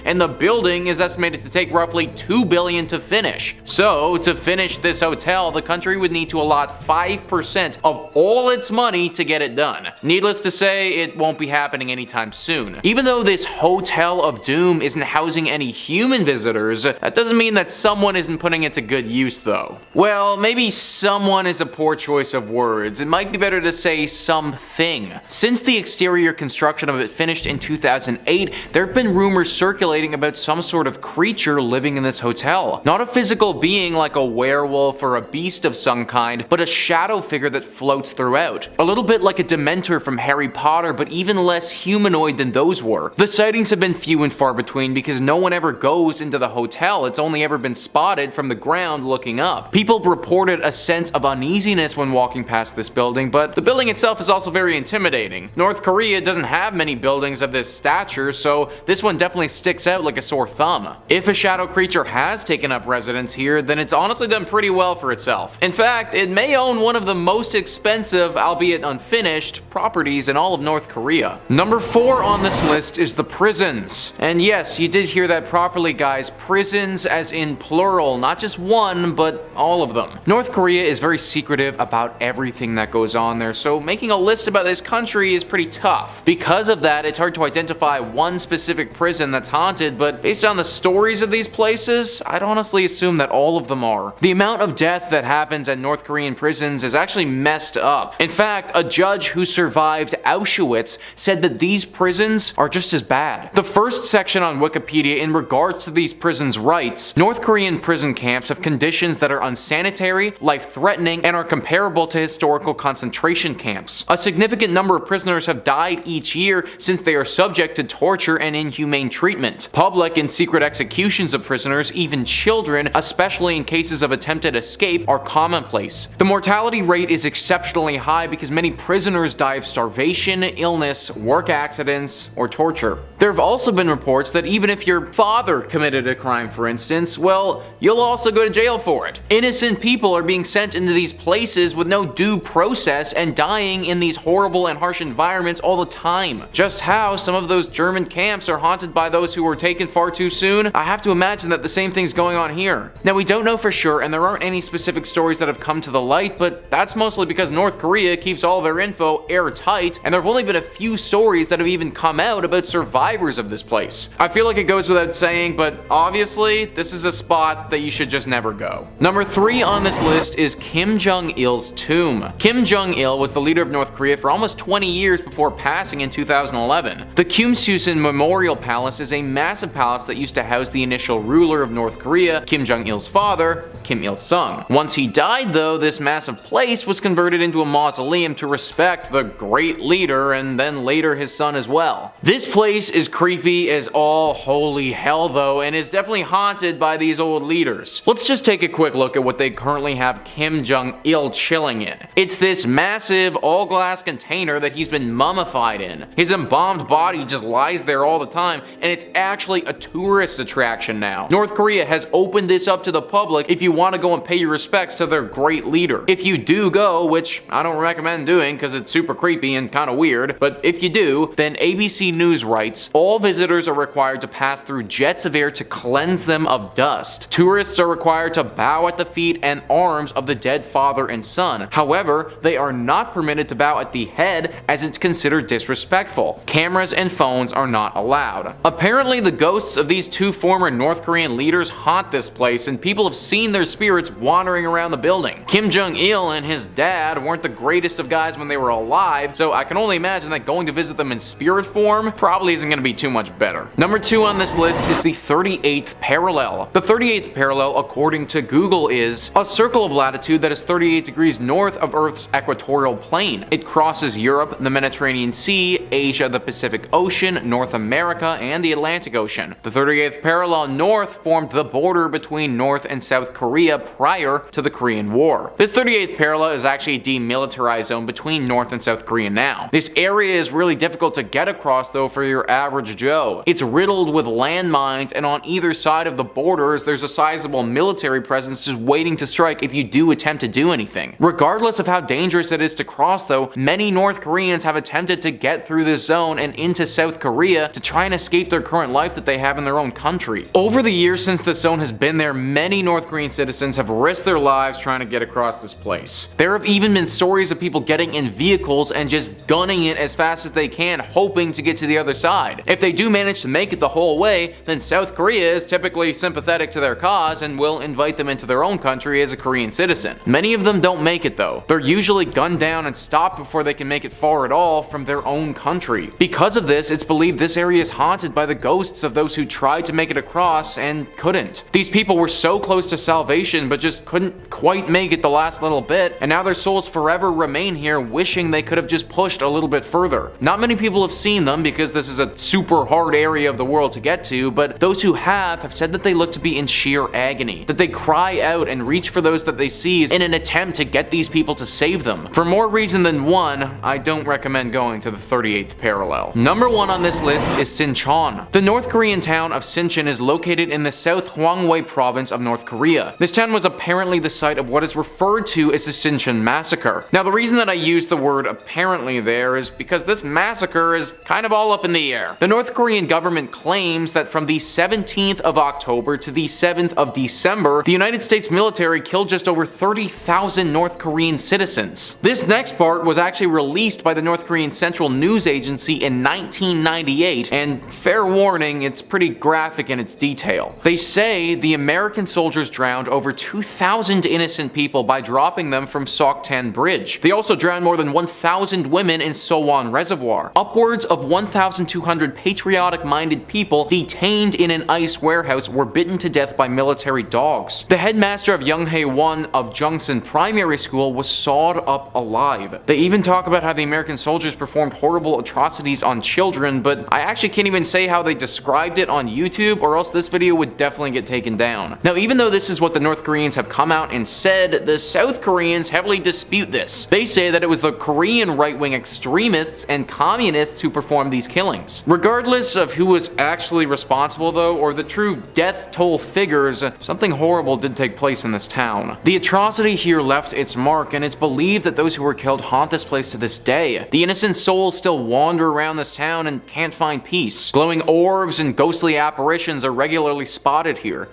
[SPEAKER 3] and the building is estimated to take roughly $2 billion to finish. So, to finish this hotel, the country would need to allot 5% of all its money to get it done. Needless to say, it won't be happening anytime soon. Even though this Hotel of Doom isn't housing any human visitors, that doesn't mean that someone isn't putting it to good use though. Well, maybe someone is a poor choice of words. It might be better to say something. Since the exterior construction of it finished in 2008, there have been rumors circulating about some sort of creature living in this hotel. Not a physical being like a werewolf or a beast of some kind, but a shadow figure that floats throughout. A little bit like a Dementor from Harry Potter, but even less humanoid than those were. The sightings have been few and far between because no one ever goes into the hotel. It's only ever been spotted from the ground looking up. People have reported a sense of uneasiness when walking past this building, but the building itself is also very intimidating. North Korea doesn't have many buildings of this stature, so this one definitely sticks out like a sore thumb. If a shadow creature has taken up residence here, then it's honestly done pretty well for itself. In fact, it may own one of the most expensive, albeit unfinished, properties in all of North Korea. Number 4 on this list is the prisons. And yes, you did hear that properly guys, prisons as in plural, not just one, but all of them. North Korea is very secretive about everything that goes on there, so making a list about this country is pretty tough. Because of that, it's hard to identify one specific prison that's haunted, but based on the stories of these places, I'd honestly assume that all of them are. The amount of death that happens at North Korean prisons is actually messed up. In fact, a judge who survived Auschwitz said that these prisons are just as bad. The first section on Wikipedia in regards to these prisons writes, North Korean prison camps have conditions that are unsanitary, life-threatening, and are comparable to historical concentration camps. A significant number of prisoners have died each year since they are subject to torture and inhumane treatment. Public and secret executions of prisoners, even children, especially in cases of attempted escape, are commonplace. The mortality rate is exceptionally high because many prisoners die of starvation, illness, work accidents, or torture. There have also been reports that even if your father committed a crime, for instance, well, you'll also go to jail for it. Innocent people are being sent into these places with no due process and dying in these horrible and harsh environments all the time. Just how some of those German camps are haunted by those who were taken far too soon, I have to imagine that the same thing's going on here. Now, we don't know for sure, and there aren't any specific stories that have come to the light, but that's mostly because North Korea keeps all their info airtight, and there have have only been a few stories that have even come out about survivors of this place. I feel like it goes without saying, but obviously, this is a spot that you should just never go. Number 3 on this list is Kim Jong-il's tomb. Kim Jong-il was the leader of North Korea for almost 20 years before passing in 2011. The Kumsusan Memorial Palace is a massive palace that used to house the initial ruler of North Korea, Kim Jong-il's father, Kim Il-sung. Once he died though, this massive place was converted into a mausoleum to respect the great leader and then later his son as well. This place is creepy as all holy hell though, and is definitely haunted by these old leaders. Let's just take a quick look at what they currently have Kim Jong-il chilling in. It's this massive all glass container that he's been mummified in. His embalmed body just lies there all the time, and it's actually a tourist attraction now. North Korea has opened this up to the public if you want to go and pay your respects to their great leader. If you do go, which I don't recommend doing because it's super creepy and kind of weird, but if you do, then ABC News writes, all visitors are required to pass through jets of air to cleanse them of dust. Tourists are required to bow at the feet and arms of the dead father and son. However, they are not permitted to bow at the head as it's considered disrespectful. Cameras and phones are not allowed. Apparently, the ghosts of these 2 former North Korean leaders haunt this place, and people have seen their spirits wandering around the building. Kim Jong-il and his dad weren't the greatest of guys when they were alive, so I can only imagine that going to visit them in spirit form probably isn't going to be too much better. Number 2 on this list is the 38th parallel. The 38th parallel, according to Google, is a circle of latitude that is 38 degrees north of Earth's equatorial plane. It crosses Europe, the Mediterranean Sea, Asia, the Pacific Ocean, North America, and the Atlantic Ocean. The 38th parallel north formed the border between North and South Korea prior to the Korean War. This 38th parallel is actually a demilitarized zone between North and South Korea now. This area is really difficult to get across though for your average Joe. It's riddled with landmines, and on either side of the borders there's a sizable military presence just waiting to strike if you do attempt to do anything. Regardless of how dangerous it is to cross though, many North Koreans have attempted to get through this zone and into South Korea to try and escape their current life that they have in their own country. Over the years since this zone has been there, many North Korean citizens have risked their lives trying to get across this place. There have even been stories of people getting in vehicles and just gunning it as fast as they can, hoping to get to the other side. If they do manage to make it the whole way, then South Korea is typically sympathetic to their cause and will invite them into their own country as a Korean citizen. Many of them don't make it though. They're usually gunned down and stopped before they can make it far at all from their own country. Because of this, it's believed this area is haunted by the ghosts of those who tried to make it across and couldn't. These people were so close to salvation but just couldn't quite make it the last little bit, and now their souls forever remain here wishing they could have just pushed a little bit further. Not many people have seen them because this is a super hard area of the world to get to, but those who have said that they look to be in sheer agony, that they cry out and reach for those that they seize in an attempt to get these people to save them. For more reason than one, I don't recommend going to the 38th parallel. Number 1 on this list is Sinchon. The North Korean town of Sinchon is located in the South Hwanghae province of North Korea. This town was apparently the site of what is referred to as the Sinchon massacre. Now the reason that I use the word apparently there is because this massacre is kind of all up in the air. The North Korean government claims that from the 17th of October to the 7th of December, the United States military killed just over 30,000 North Korean citizens. This next part was actually released by the North Korean Central News Agency in 1998, and fair warning, it's pretty graphic in its detail. They say the American soldiers drowned over 2,000 innocent people by dropping them from Soktan Bridge. They also drowned more than 1,000 women in Sowon Reservoir. Upwards of 1,200 patriotic-minded people detained in an ice warehouse were bitten to death by military dogs. The headmaster of Younghae-won of Jungsan Primary School was sawed up alive. They even talk about how the American soldiers performed horrible atrocities on children, but I actually can't even say how they described it on YouTube, or else this video would definitely get taken down. Now, even though this is what the North Koreans have come out and said, the South Koreans heavily dispute this. They say that it was the Korean right-wing extremists and communists who performed these killings. Regardless of who was actually responsible though, or the true death toll figures, something horrible did take place in this town. The atrocity here left its mark, and it's believed that those who were killed haunt this place to this day. The innocent souls still wander around this town and can't find peace. Glowing orbs and ghostly apparitions are regularly spotted here.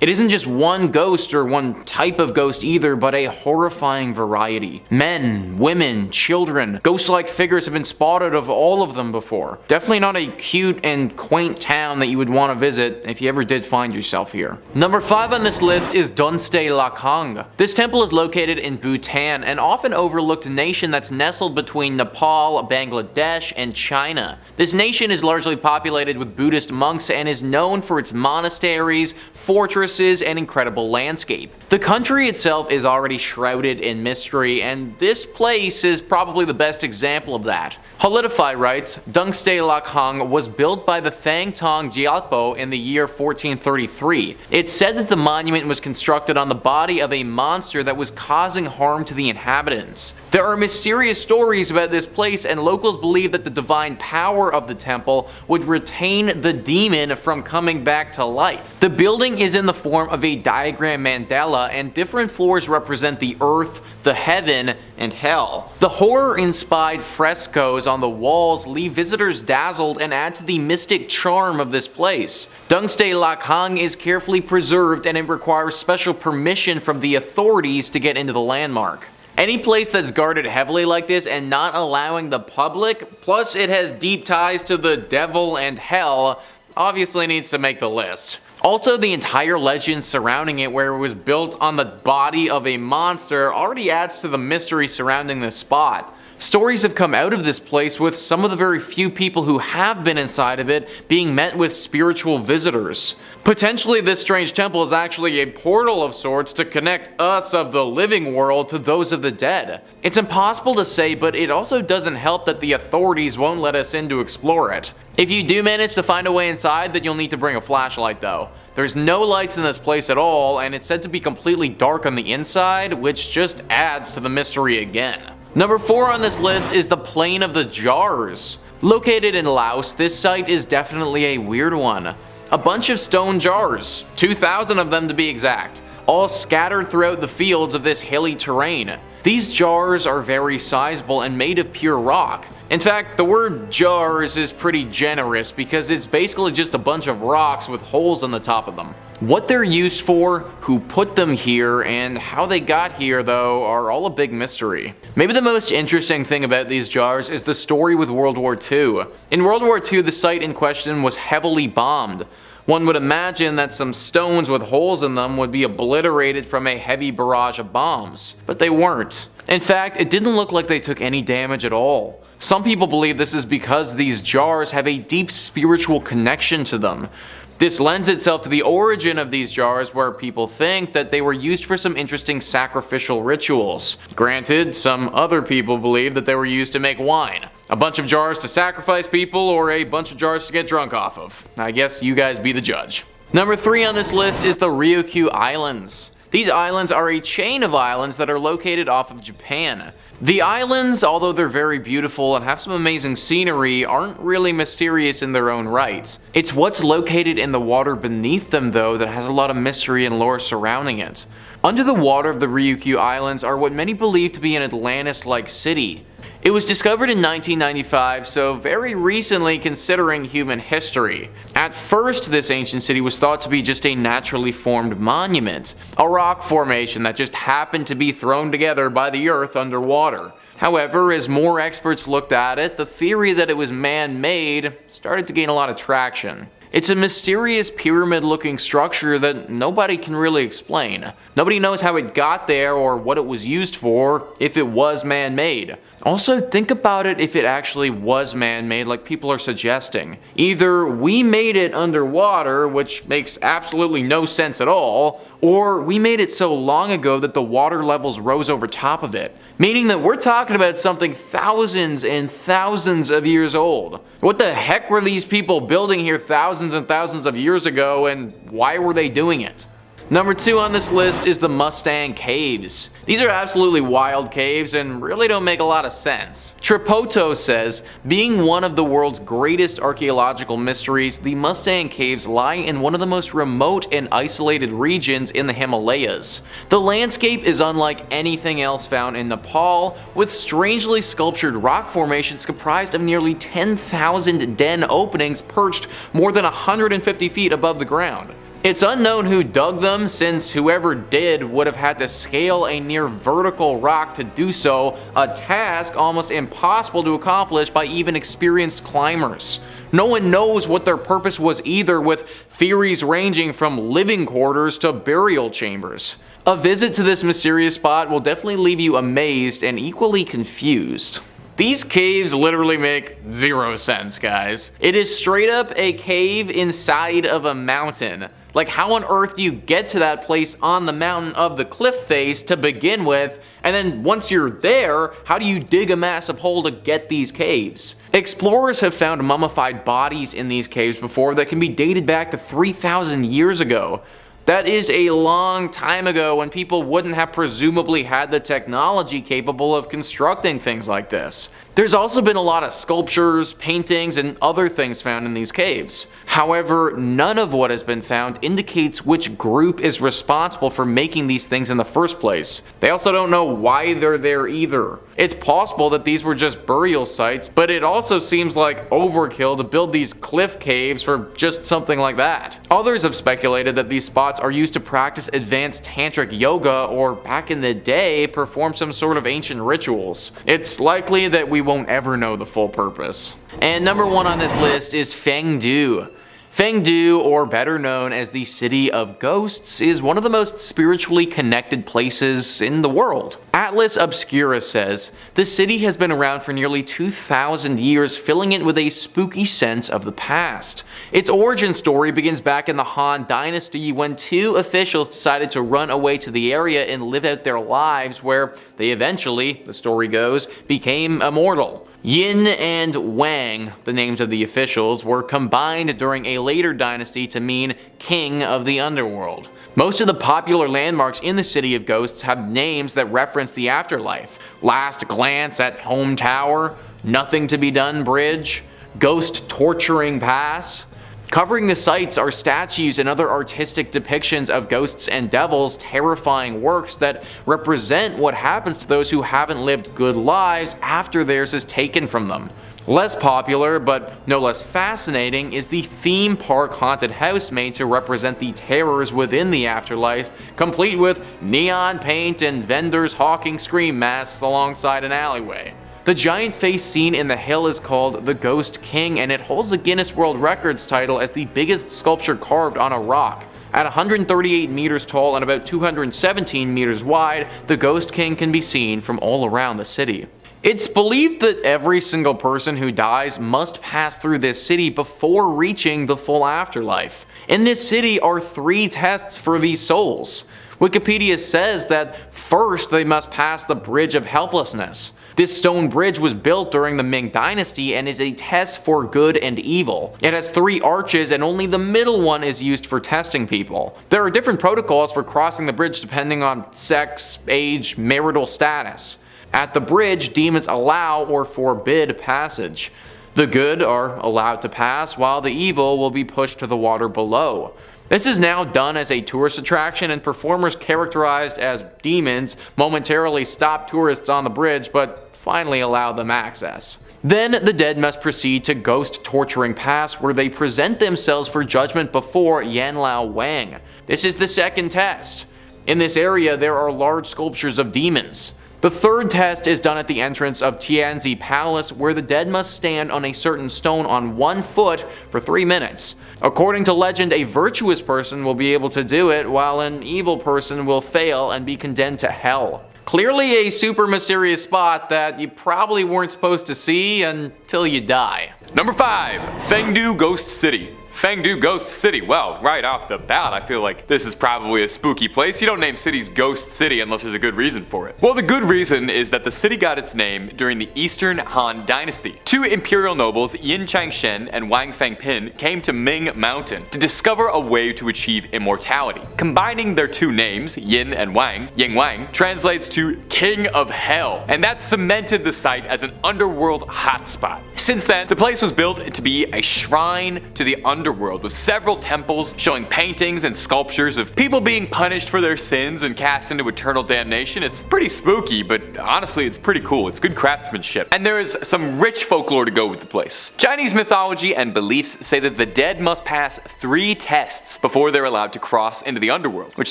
[SPEAKER 3] It isn't just one ghost or one type of ghost either, but a horrifying variety. Men, women, children, ghost-like figures have been spotted of all of them before. Definitely not a cute and quaint town that you would want to visit if you ever did find yourself here. Number 5 on this list is Donste Lakhang. This temple is located in Bhutan, an often overlooked nation that's nestled between Nepal, Bangladesh, and China. This nation is largely populated with Buddhist monks and is known for its monasteries, fortresses, and incredible landscape. The country itself is already shrouded in mystery, and this place is probably the best example of that. Holidify writes, Dungste Lakhang was built by the Thang Tong Gyalpo in the year 1433. It's said that the monument was constructed on the body of a monster that was causing harm to the inhabitants. There are mysterious stories about this place, and locals believe that the divine power of the temple would retain the demon from coming back to life. The building is in the form of a diagram mandala, and different floors represent the earth, the heaven, and hell. The horror-inspired frescoes on the walls leave visitors dazzled and add to the mystic charm of this place. Dungste Lakhang is carefully preserved, and it requires special permission from the authorities to get into the landmark. Any place that's guarded heavily like this and not allowing the public, plus it has deep ties to the devil and hell, obviously needs to make the list. Also, the entire legend surrounding it, where it was built on the body of a monster, already adds to the mystery surrounding this spot. Stories have come out of this place, with some of the very few people who have been inside of it being met with spiritual visitors. Potentially, this strange temple is actually a portal of sorts to connect us of the living world to those of the dead. It's impossible to say, but it also doesn't help that the authorities won't let us in to explore it. If you do manage to find a way inside, then you'll need to bring a flashlight though. There's no lights in this place at all, and it's said to be completely dark on the inside, which just adds to the mystery again. Number 4 on this list is the Plain of the Jars. Located in Laos, this site is definitely a weird one. A bunch of stone jars, 2,000 of them to be exact, all scattered throughout the fields of this hilly terrain. These jars are very sizable and made of pure rock. In fact, the word jars is pretty generous because it's basically just a bunch of rocks with holes on the top of them. What they're used for, who put them here, and how they got here though are all a big mystery. Maybe the most interesting thing about these jars is the story with World War II. In World War II, the site in question was heavily bombed. One would imagine that some stones with holes in them would be obliterated from a heavy barrage of bombs, but they weren't. In fact, it didn't look like they took any damage at all. Some people believe this is because these jars have a deep spiritual connection to them. This lends itself to the origin of these jars, where people think that they were used for some interesting sacrificial rituals. Granted, some other people believe that they were used to make wine. A bunch of jars to sacrifice people, or a bunch of jars to get drunk off of. I guess you guys be the judge. Number 3 on this list is the Ryukyu Islands. These islands are a chain of islands that are located off of Japan. The islands, although they're very beautiful and have some amazing scenery, aren't really mysterious in their own right. It's what's located in the water beneath them though that has a lot of mystery and lore surrounding it. Under the water of the Ryukyu Islands are what many believe to be an Atlantis-like city. It was discovered in 1995, so very recently considering human history. At first, this ancient city was thought to be just a naturally formed monument, a rock formation that just happened to be thrown together by the earth underwater. However, as more experts looked at it, the theory that it was man-made started to gain a lot of traction. It's a mysterious pyramid-looking structure that nobody can really explain. Nobody knows how it got there or what it was used for, if it was man-made. Also, think about it if it actually was man-made like people are suggesting. Either we made it underwater, which makes absolutely no sense at all, or we made it so long ago that the water levels rose over top of it. Meaning that we're talking about something thousands and thousands of years old. What the heck were these people building here thousands and thousands of years ago, and why were they doing it? Number 2 on this list is the Mustang Caves. These are absolutely wild caves and really don't make a lot of sense. Tripoto says, being one of the world's greatest archaeological mysteries, the Mustang Caves lie in one of the most remote and isolated regions in the Himalayas. The landscape is unlike anything else found in Nepal, with strangely sculptured rock formations comprised of nearly 10,000 den openings perched more than 150 feet above the ground. It's unknown who dug them, since whoever did would have had to scale a near vertical rock to do so, a task almost impossible to accomplish by even experienced climbers. No one knows what their purpose was either, with theories ranging from living quarters to burial chambers. A visit to this mysterious spot will definitely leave you amazed and equally confused. These caves literally make zero sense, guys. It is straight up a cave inside of a mountain. Like, how on earth do you get to that place on the mountain of the cliff face to begin with? And then once you're there, how do you dig a massive hole to get these caves? Explorers have found mummified bodies in these caves before that can be dated back to 3,000 years ago. That is a long time ago, when people wouldn't have presumably had the technology capable of constructing things like this. There's also been a lot of sculptures, paintings, and other things found in these caves. However, none of what has been found indicates which group is responsible for making these things in the first place. They also don't know why they're there either. It's possible that these were just burial sites, but it also seems like overkill to build these cliff caves for just something like that. Others have speculated that these spots are used to practice advanced tantric yoga, or back in the day, perform some sort of ancient rituals. It's likely that we won't ever know the full purpose. And number 1 on this list is Fengdu. Fengdu, or better known as the City of Ghosts, is one of the most spiritually connected places in the world. Atlas Obscura says, the city has been around for nearly 2,000 years, filling it with a spooky sense of the past. Its origin story begins back in the Han Dynasty, when 2 officials decided to run away to the area and live out their lives, where they eventually, the story goes, became immortal. Yin and Wang, the names of the officials, were combined during a later dynasty to mean King of the Underworld. Most of the popular landmarks in the City of Ghosts have names that reference the afterlife. Last Glance at Home Tower, Nothing to be Done Bridge, Ghost Torturing Pass. Covering the sites are statues and other artistic depictions of ghosts and devils, terrifying works that represent what happens to those who haven't lived good lives after theirs is taken from them. Less popular, but no less fascinating, is the theme park haunted house made to represent the terrors within the afterlife, complete with neon paint and vendors hawking scream masks alongside an alleyway. The giant face seen in the hill is called the Ghost King, and it holds the Guinness World Records title as the biggest sculpture carved on a rock. At 138 meters tall and about 217 meters wide, the Ghost King can be seen from all around the city. It's believed that every single person who dies must pass through this city before reaching the full afterlife. In this city are 3 tests for these souls. Wikipedia says that first they must pass the Bridge of Helplessness. This stone bridge was built during the Ming Dynasty and is a test for good and evil. It has 3 arches, and only the middle one is used for testing people. There are different protocols for crossing the bridge depending on sex, age, marital status. At the bridge, demons allow or forbid passage. The good are allowed to pass, while the evil will be pushed to the water below. This is now done as a tourist attraction, and performers characterized as demons momentarily stop tourists on the bridge, but finally allow them access. Then the dead must proceed to Ghost Torturing Pass, where they present themselves for judgment before Yanlao Wang. This is the second test. In this area there are large sculptures of demons. The third test is done at the entrance of Tianzi Palace, where the dead must stand on a certain stone on 1 foot for 3 minutes. According to legend, a virtuous person will be able to do it, while an evil person will fail and be condemned to hell. Clearly a super mysterious spot that you probably weren't supposed to see until you die.
[SPEAKER 2] Number 5, Fengdu Ghost City. Fengdu Ghost City. Well, right off the bat, I feel like this is probably a spooky place. You don't name cities Ghost City unless there's a good reason for it. Well, the good reason is that the city got its name during the Eastern Han Dynasty. 2 imperial nobles, Yin Changshen and Wang Fengpin, came to Ming Mountain to discover a way to achieve immortality. Combining their 2 names, Yin and Wang, Ying Wang, translates to King of Hell, and that cemented the site as an underworld hotspot. Since then, the place was built to be a shrine to the underworld underworld with several temples showing paintings and sculptures of people being punished for their sins and cast into eternal damnation. It's pretty spooky, but honestly it's pretty cool. It's good craftsmanship. And there is some rich folklore to go with the place. Chinese mythology and beliefs say that the dead must pass 3 tests before they're allowed to cross into the underworld, which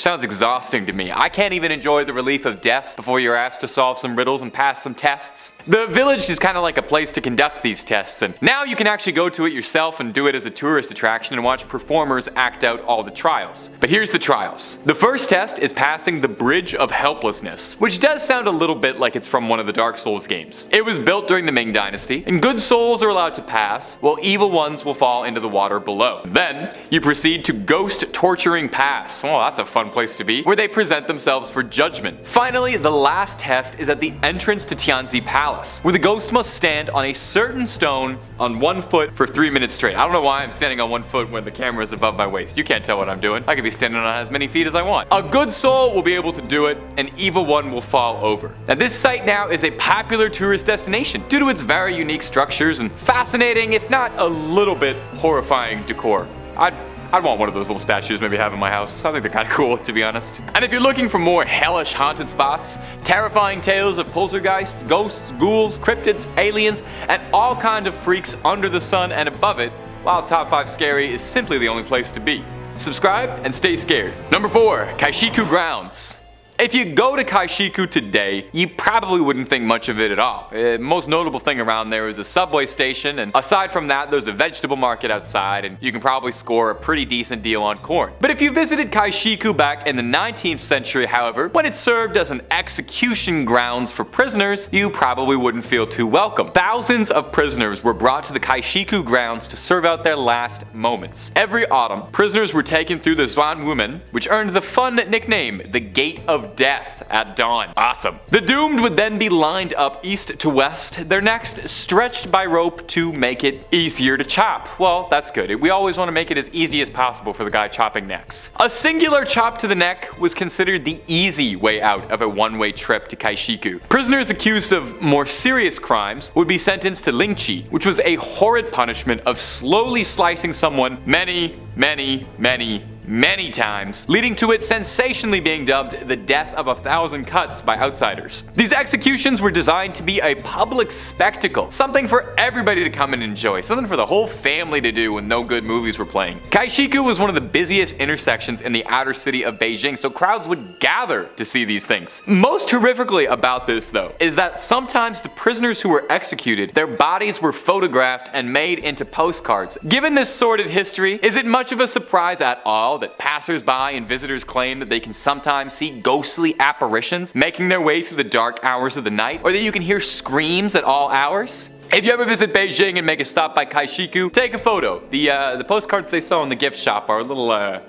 [SPEAKER 2] sounds exhausting to me. I can't even enjoy the relief of death before you're asked to solve some riddles and pass some tests. The village is kind of like a place to conduct these tests, and now you can actually go to it yourself and do it as a tourist attraction and watch performers act out all the trials. But here's the trials. The first test is passing the Bridge of Helplessness, which does sound a little bit like it's from one of the Dark Souls games. It was built during the Ming Dynasty, and good souls are allowed to pass, while evil ones will fall into the water below. Then, you proceed to Ghost Torturing Pass. Oh, that's a fun place to be, where they present themselves for judgment. Finally, the last test is at the entrance to Tianzi Palace, where the ghost must stand on a certain stone on 1 foot for 3 minutes straight. I don't know why I'm standing on 1 foot when the camera is above my waist. You can't tell what I'm doing. I could be standing on as many feet as I want. A good soul will be able to do it, an evil one will fall over. Now this site now is a popular tourist destination due to its very unique structures and fascinating, if not a little bit horrifying decor. I'd want one of those little statues maybe have in my house. I think they're kind of cool, to be honest. And if you're looking for more hellish haunted spots, terrifying tales of poltergeists, ghosts, ghouls, cryptids, aliens, and all kinds of freaks under the sun and above it, while Top 5 Scary is simply the only place to be. Subscribe and stay scared. Number 4, Kaishiku Grounds. If you go to Kaishiku today, you probably wouldn't think much of it at all. Most notable thing around there is a subway station, and aside from that, there's a vegetable market outside, and you can probably score a pretty decent deal on corn. But if you visited Kaishiku back in the 19th century, however, when it served as an execution grounds for prisoners, you probably wouldn't feel too welcome. Thousands of prisoners were brought to the Kaishiku grounds to serve out their last moments. Every autumn, prisoners were taken through the Zwanwumen, which earned the fun nickname, the Gate of Death at dawn. Awesome. The doomed would then be lined up east to west, their necks stretched by rope to make it easier to chop. Well, that's good. We always want to make it as easy as possible for the guy chopping necks. A singular chop to the neck was considered the easy way out of a one-way trip to Kaishiku. Prisoners accused of more serious crimes would be sentenced to lingchi, which was a horrid punishment of slowly slicing someone many times, leading to it sensationally being dubbed the death of 1,000 cuts by outsiders. These executions were designed to be a public spectacle, something for everybody to come and enjoy, something for the whole family to do when no good movies were playing. Kaishiku was one of the busiest intersections in the outer city of Beijing, so crowds would gather to see these things. Most horrifically about this, though, is that sometimes the prisoners who were executed, their bodies were photographed and made into postcards. Given this sordid history, is it much of a surprise at all that passers-by and visitors claim that they can sometimes see ghostly apparitions making their way through the dark hours of the night, or that you can hear screams at all hours? If you ever visit Beijing and make a stop by Kaishiku, take a photo. The postcards they sell in the gift shop are a little,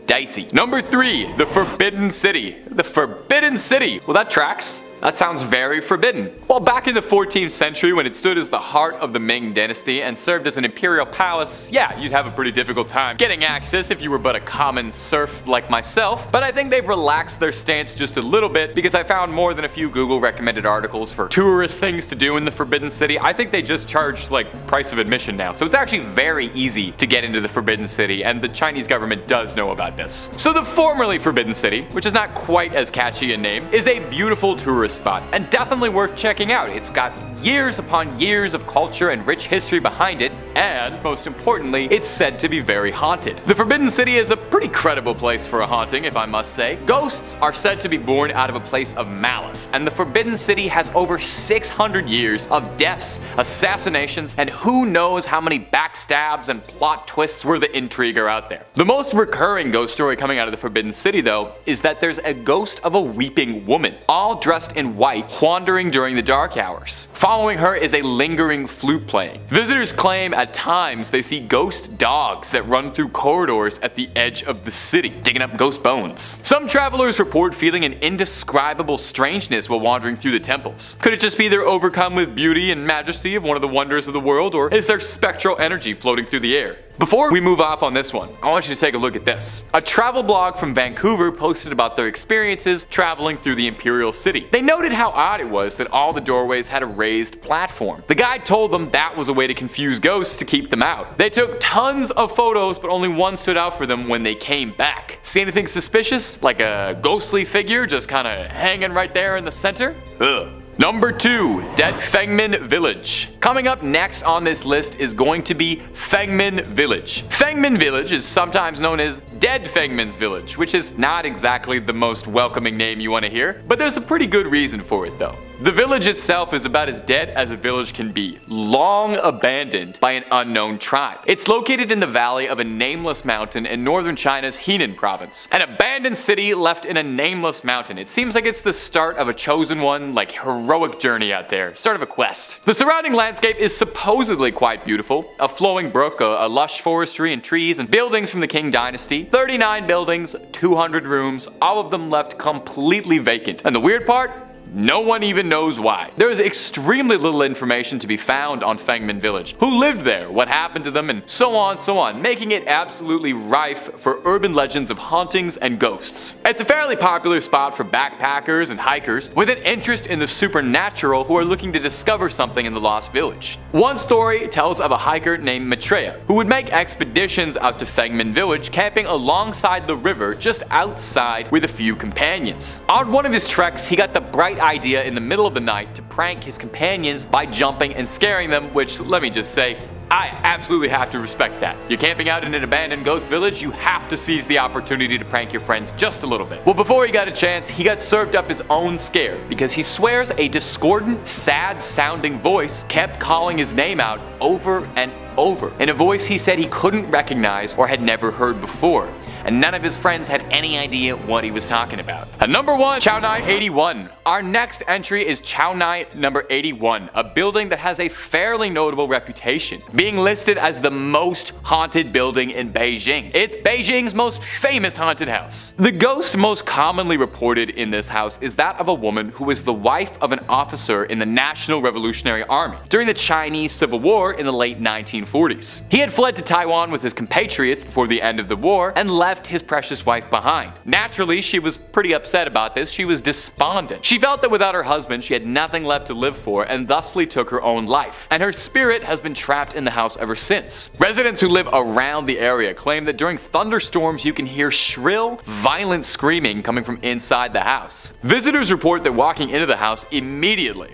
[SPEAKER 2] dicey. Number 3, the Forbidden City. The Forbidden City. Well, that tracks. That sounds very forbidden. Well, back in the 14th century, when it stood as the heart of the Ming Dynasty and served as an imperial palace, yeah, you'd have a pretty difficult time getting access if you were but a common serf like myself. But I think they've relaxed their stance just a little bit, because I found more than a few Google recommended articles for tourist things to do in the Forbidden City. I think they just charge like price of admission now. So it's actually very easy to get into the Forbidden City, and the Chinese government does know about this. So the formerly Forbidden City, which is not quite as catchy a name, is a beautiful tourist spot and definitely worth checking out. It's got years upon years of culture and rich history behind it, and most importantly, it's said to be very haunted. The Forbidden City is a pretty credible place for a haunting, if I must say. Ghosts are said to be born out of a place of malice, and the Forbidden City has over 600 years of deaths, assassinations, and who knows how many backstabs and plot twists where the intrigue are out there. The most recurring ghost story coming out of the Forbidden City, though, is that there's a ghost of a weeping woman, all dressed in white, wandering during the dark hours. Following her is a lingering flute playing. Visitors claim at times they see ghost dogs that run through corridors at the edge of the city, digging up ghost bones. Some travelers report feeling an indescribable strangeness while wandering through the temples. Could it just be they're overcome with beauty and majesty of one of the wonders of the world, or is there spectral energy floating through the air? Before we move off on this one, I want you to take a look at this. A travel blog from Vancouver posted about their experiences traveling through the Imperial City. They noted how odd it was that all the doorways had a raised platform. The guide told them that was a way to confuse ghosts to keep them out. They took tons of photos, but only one stood out for them when they came back. See anything suspicious? Like a ghostly figure just kinda hanging right there in the center? Ugh. Number 2, Dead Fengmin Village. Coming up next on this list is going to be Fengmin Village. Fengmin Village is sometimes known as Dead Fengmin's Village, which is not exactly the most welcoming name you want to hear, but there's a pretty good reason for it though. The village itself is about as dead as a village can be, long abandoned by an unknown tribe. It's located in the valley of a nameless mountain in northern China's Henan province. An abandoned city left in a nameless mountain. It seems like it's the start of a chosen one, like heroic journey out there, start of a quest. The surrounding landscape is supposedly quite beautiful. A flowing brook, a lush forestry and trees, and buildings from the Qing dynasty. 39 buildings, 200 rooms, all of them left completely vacant. And the weird part? No one even knows why. There is extremely little information to be found on Fengmin Village. Who lived there, what happened to them, and so on, making it absolutely rife for urban legends of hauntings and ghosts. It's a fairly popular spot for backpackers and hikers with an interest in the supernatural who are looking to discover something in the lost village. One story tells of a hiker named Maitreya who would make expeditions out to Fengmin Village, camping alongside the river just outside with a few companions. On one of his treks, he got the bright idea in the middle of the night to prank his companions by jumping and scaring them, which, let me just say, I absolutely have to respect that. You're camping out in an abandoned ghost village, you have to seize the opportunity to prank your friends just a little bit. Well, before he got a chance, he got served up his own scare because he swears a discordant, sad-sounding voice kept calling his name out over and over, in a voice he said he couldn't recognize or had never heard before. And none of his friends had any idea what he was talking about. At number 1, Chaonei 81. Our next entry is Chaonei number 81, a building that has a fairly notable reputation, being listed as the most haunted building in Beijing. It's Beijing's most famous haunted house. The ghost most commonly reported in this house is that of a woman who was the wife of an officer in the National Revolutionary Army during the Chinese Civil War in the late 1940s. He had fled to Taiwan with his compatriots before the end of the war and left his precious wife behind. Naturally, she was pretty upset about this. She was despondent. She felt that without her husband, she had nothing left to live for and thusly took her own life. And her spirit has been trapped in the house ever since. Residents who live around the area claim that during thunderstorms you can hear shrill, violent screaming coming from inside the house. Visitors report that walking into the house immediately,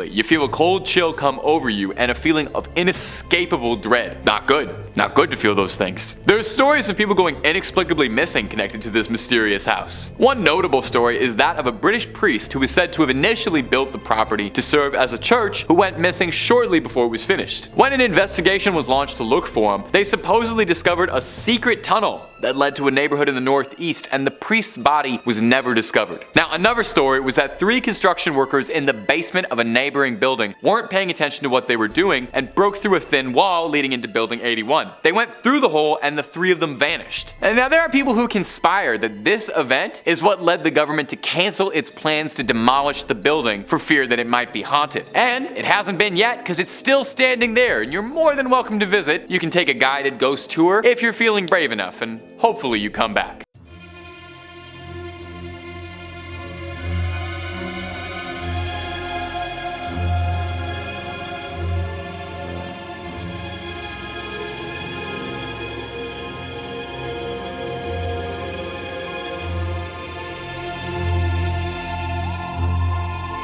[SPEAKER 2] you feel a cold chill come over you and a feeling of inescapable dread. Not good. Not good to feel those things. There's stories of people going inexplicably missing connected to this mysterious house. One notable story is that of a British priest who is said to have initially built the property to serve as a church who went missing shortly before it was finished. When an investigation was launched to look for him, they supposedly discovered a secret tunnel that led to a neighborhood in the northeast, and the priest's body was never discovered. Now, another story was that 3 construction workers in the basement of a neighboring building weren't paying attention to what they were doing and broke through a thin wall leading into building 81. They went through the hole and the 3 of them vanished. And now there are people who conspire that this event is what led the government to cancel its plans to demolish the building for fear that it might be haunted. And it hasn't been yet because it's still standing there, and you're more than welcome to visit. You can take a guided ghost tour if you're feeling brave enough, and hopefully you come back.